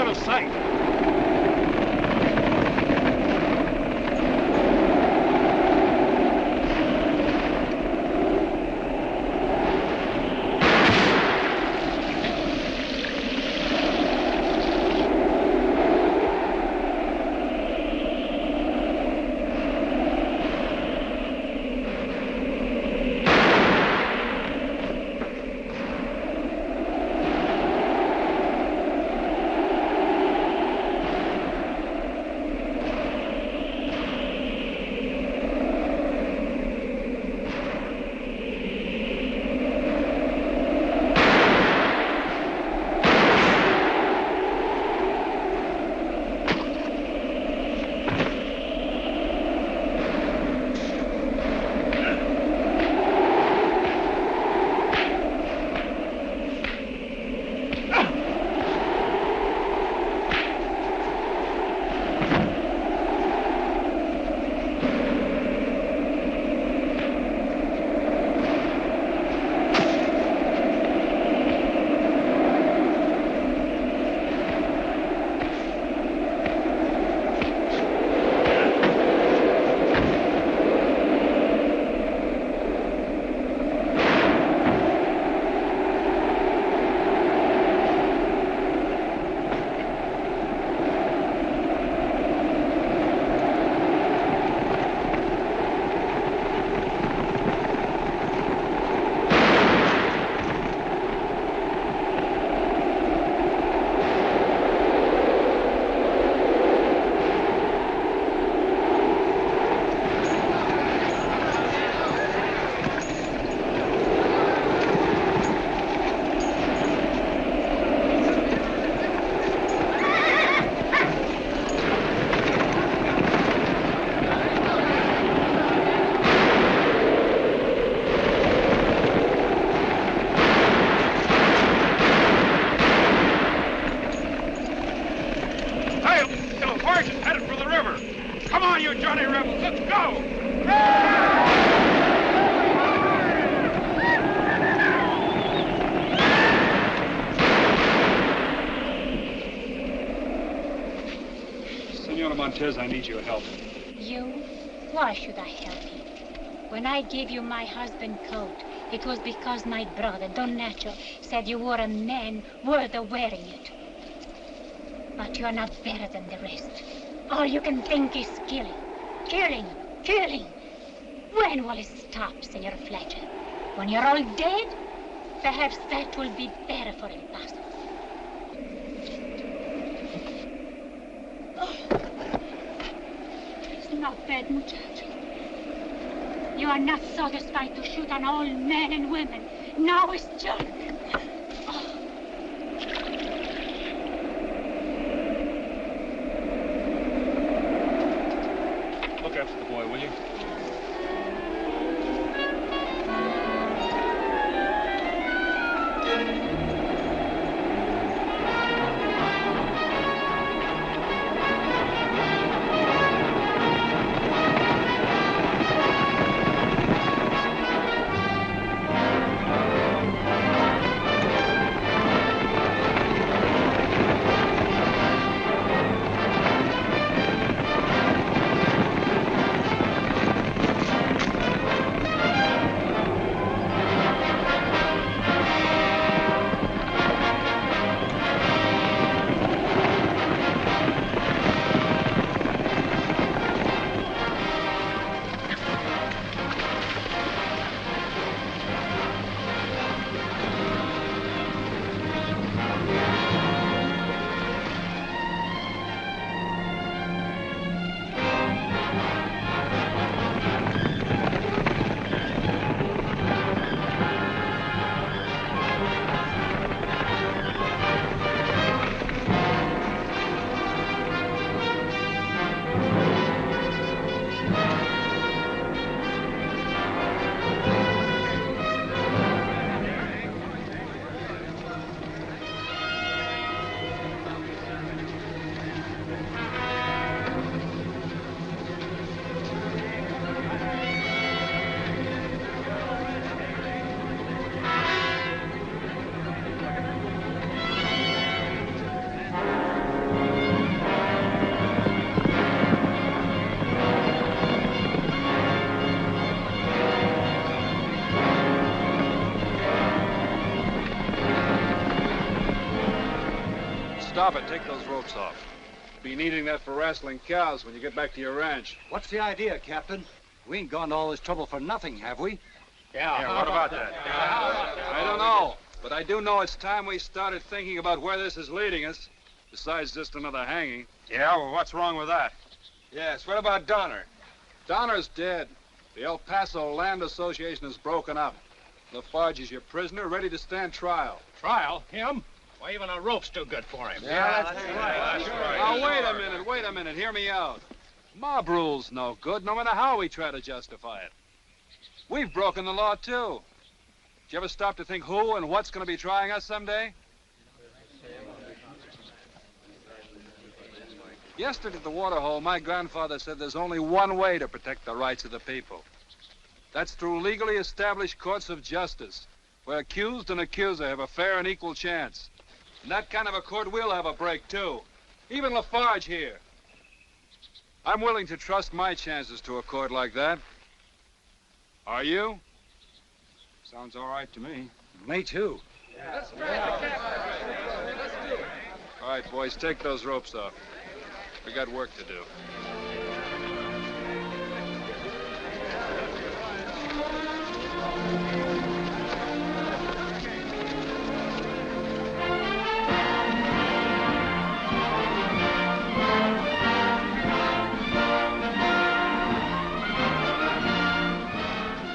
S6: of sight.
S1: Montez, I need your help.
S15: You? Why should I help you? When I gave you my husband's coat, it was because my brother, Don Nacho, said you were a man worthy of wearing it. But you're not better than the rest. All you can think is killing, killing, killing. When will it stop, Senor Fletcher? When you're all dead? Perhaps that will be better for El Paso. Not bad, muchacho. You are not satisfied to shoot on all men and women. Now it's junk.
S1: Look after the boy, will you? Stop it. Take those ropes off. Be needing that for wrestling cows when you get back to your ranch.
S18: What's the idea, Captain? We ain't gone to all this trouble for nothing, have we?
S1: Yeah, what about that? I don't know, but I do know it's time we started thinking about where this is leading us, besides just another hanging.
S7: Yeah, well, what's wrong with that?
S1: Yes, what about Donner? Donner's dead. The El Paso Land Association is broken up. Lafarge is your prisoner, ready to stand trial.
S7: Trial? Him? Why, even a rope's too good for him.
S1: Yeah, that's right. Now, wait a minute. Hear me out. Mob rule's no good, no matter how we try to justify it. We've broken the law, too. Did you ever stop to think who and what's going to be trying us someday? Yesterday at the waterhole, my grandfather said there's only one way to protect the rights of the people. That's through legally established courts of justice, where accused and accuser have a fair and equal chance. In that kind of a court, we'll have a break, too. Even Lafarge here. I'm willing to trust my chances to a court like that. Are you? Sounds all right to me.
S18: Me, too.
S1: Let's do it. All right, boys, take those ropes off. We got work to do.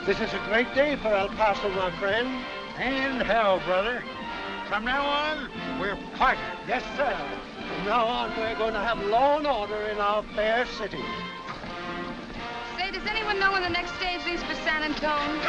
S10: This is a great day for El Paso, my friend.
S8: And hell, brother. From now on, we're partners.
S10: Yes, sir. From now on, we're going to have law and order in our fair city.
S20: Say, does anyone know when the next stage leaves for San Antone?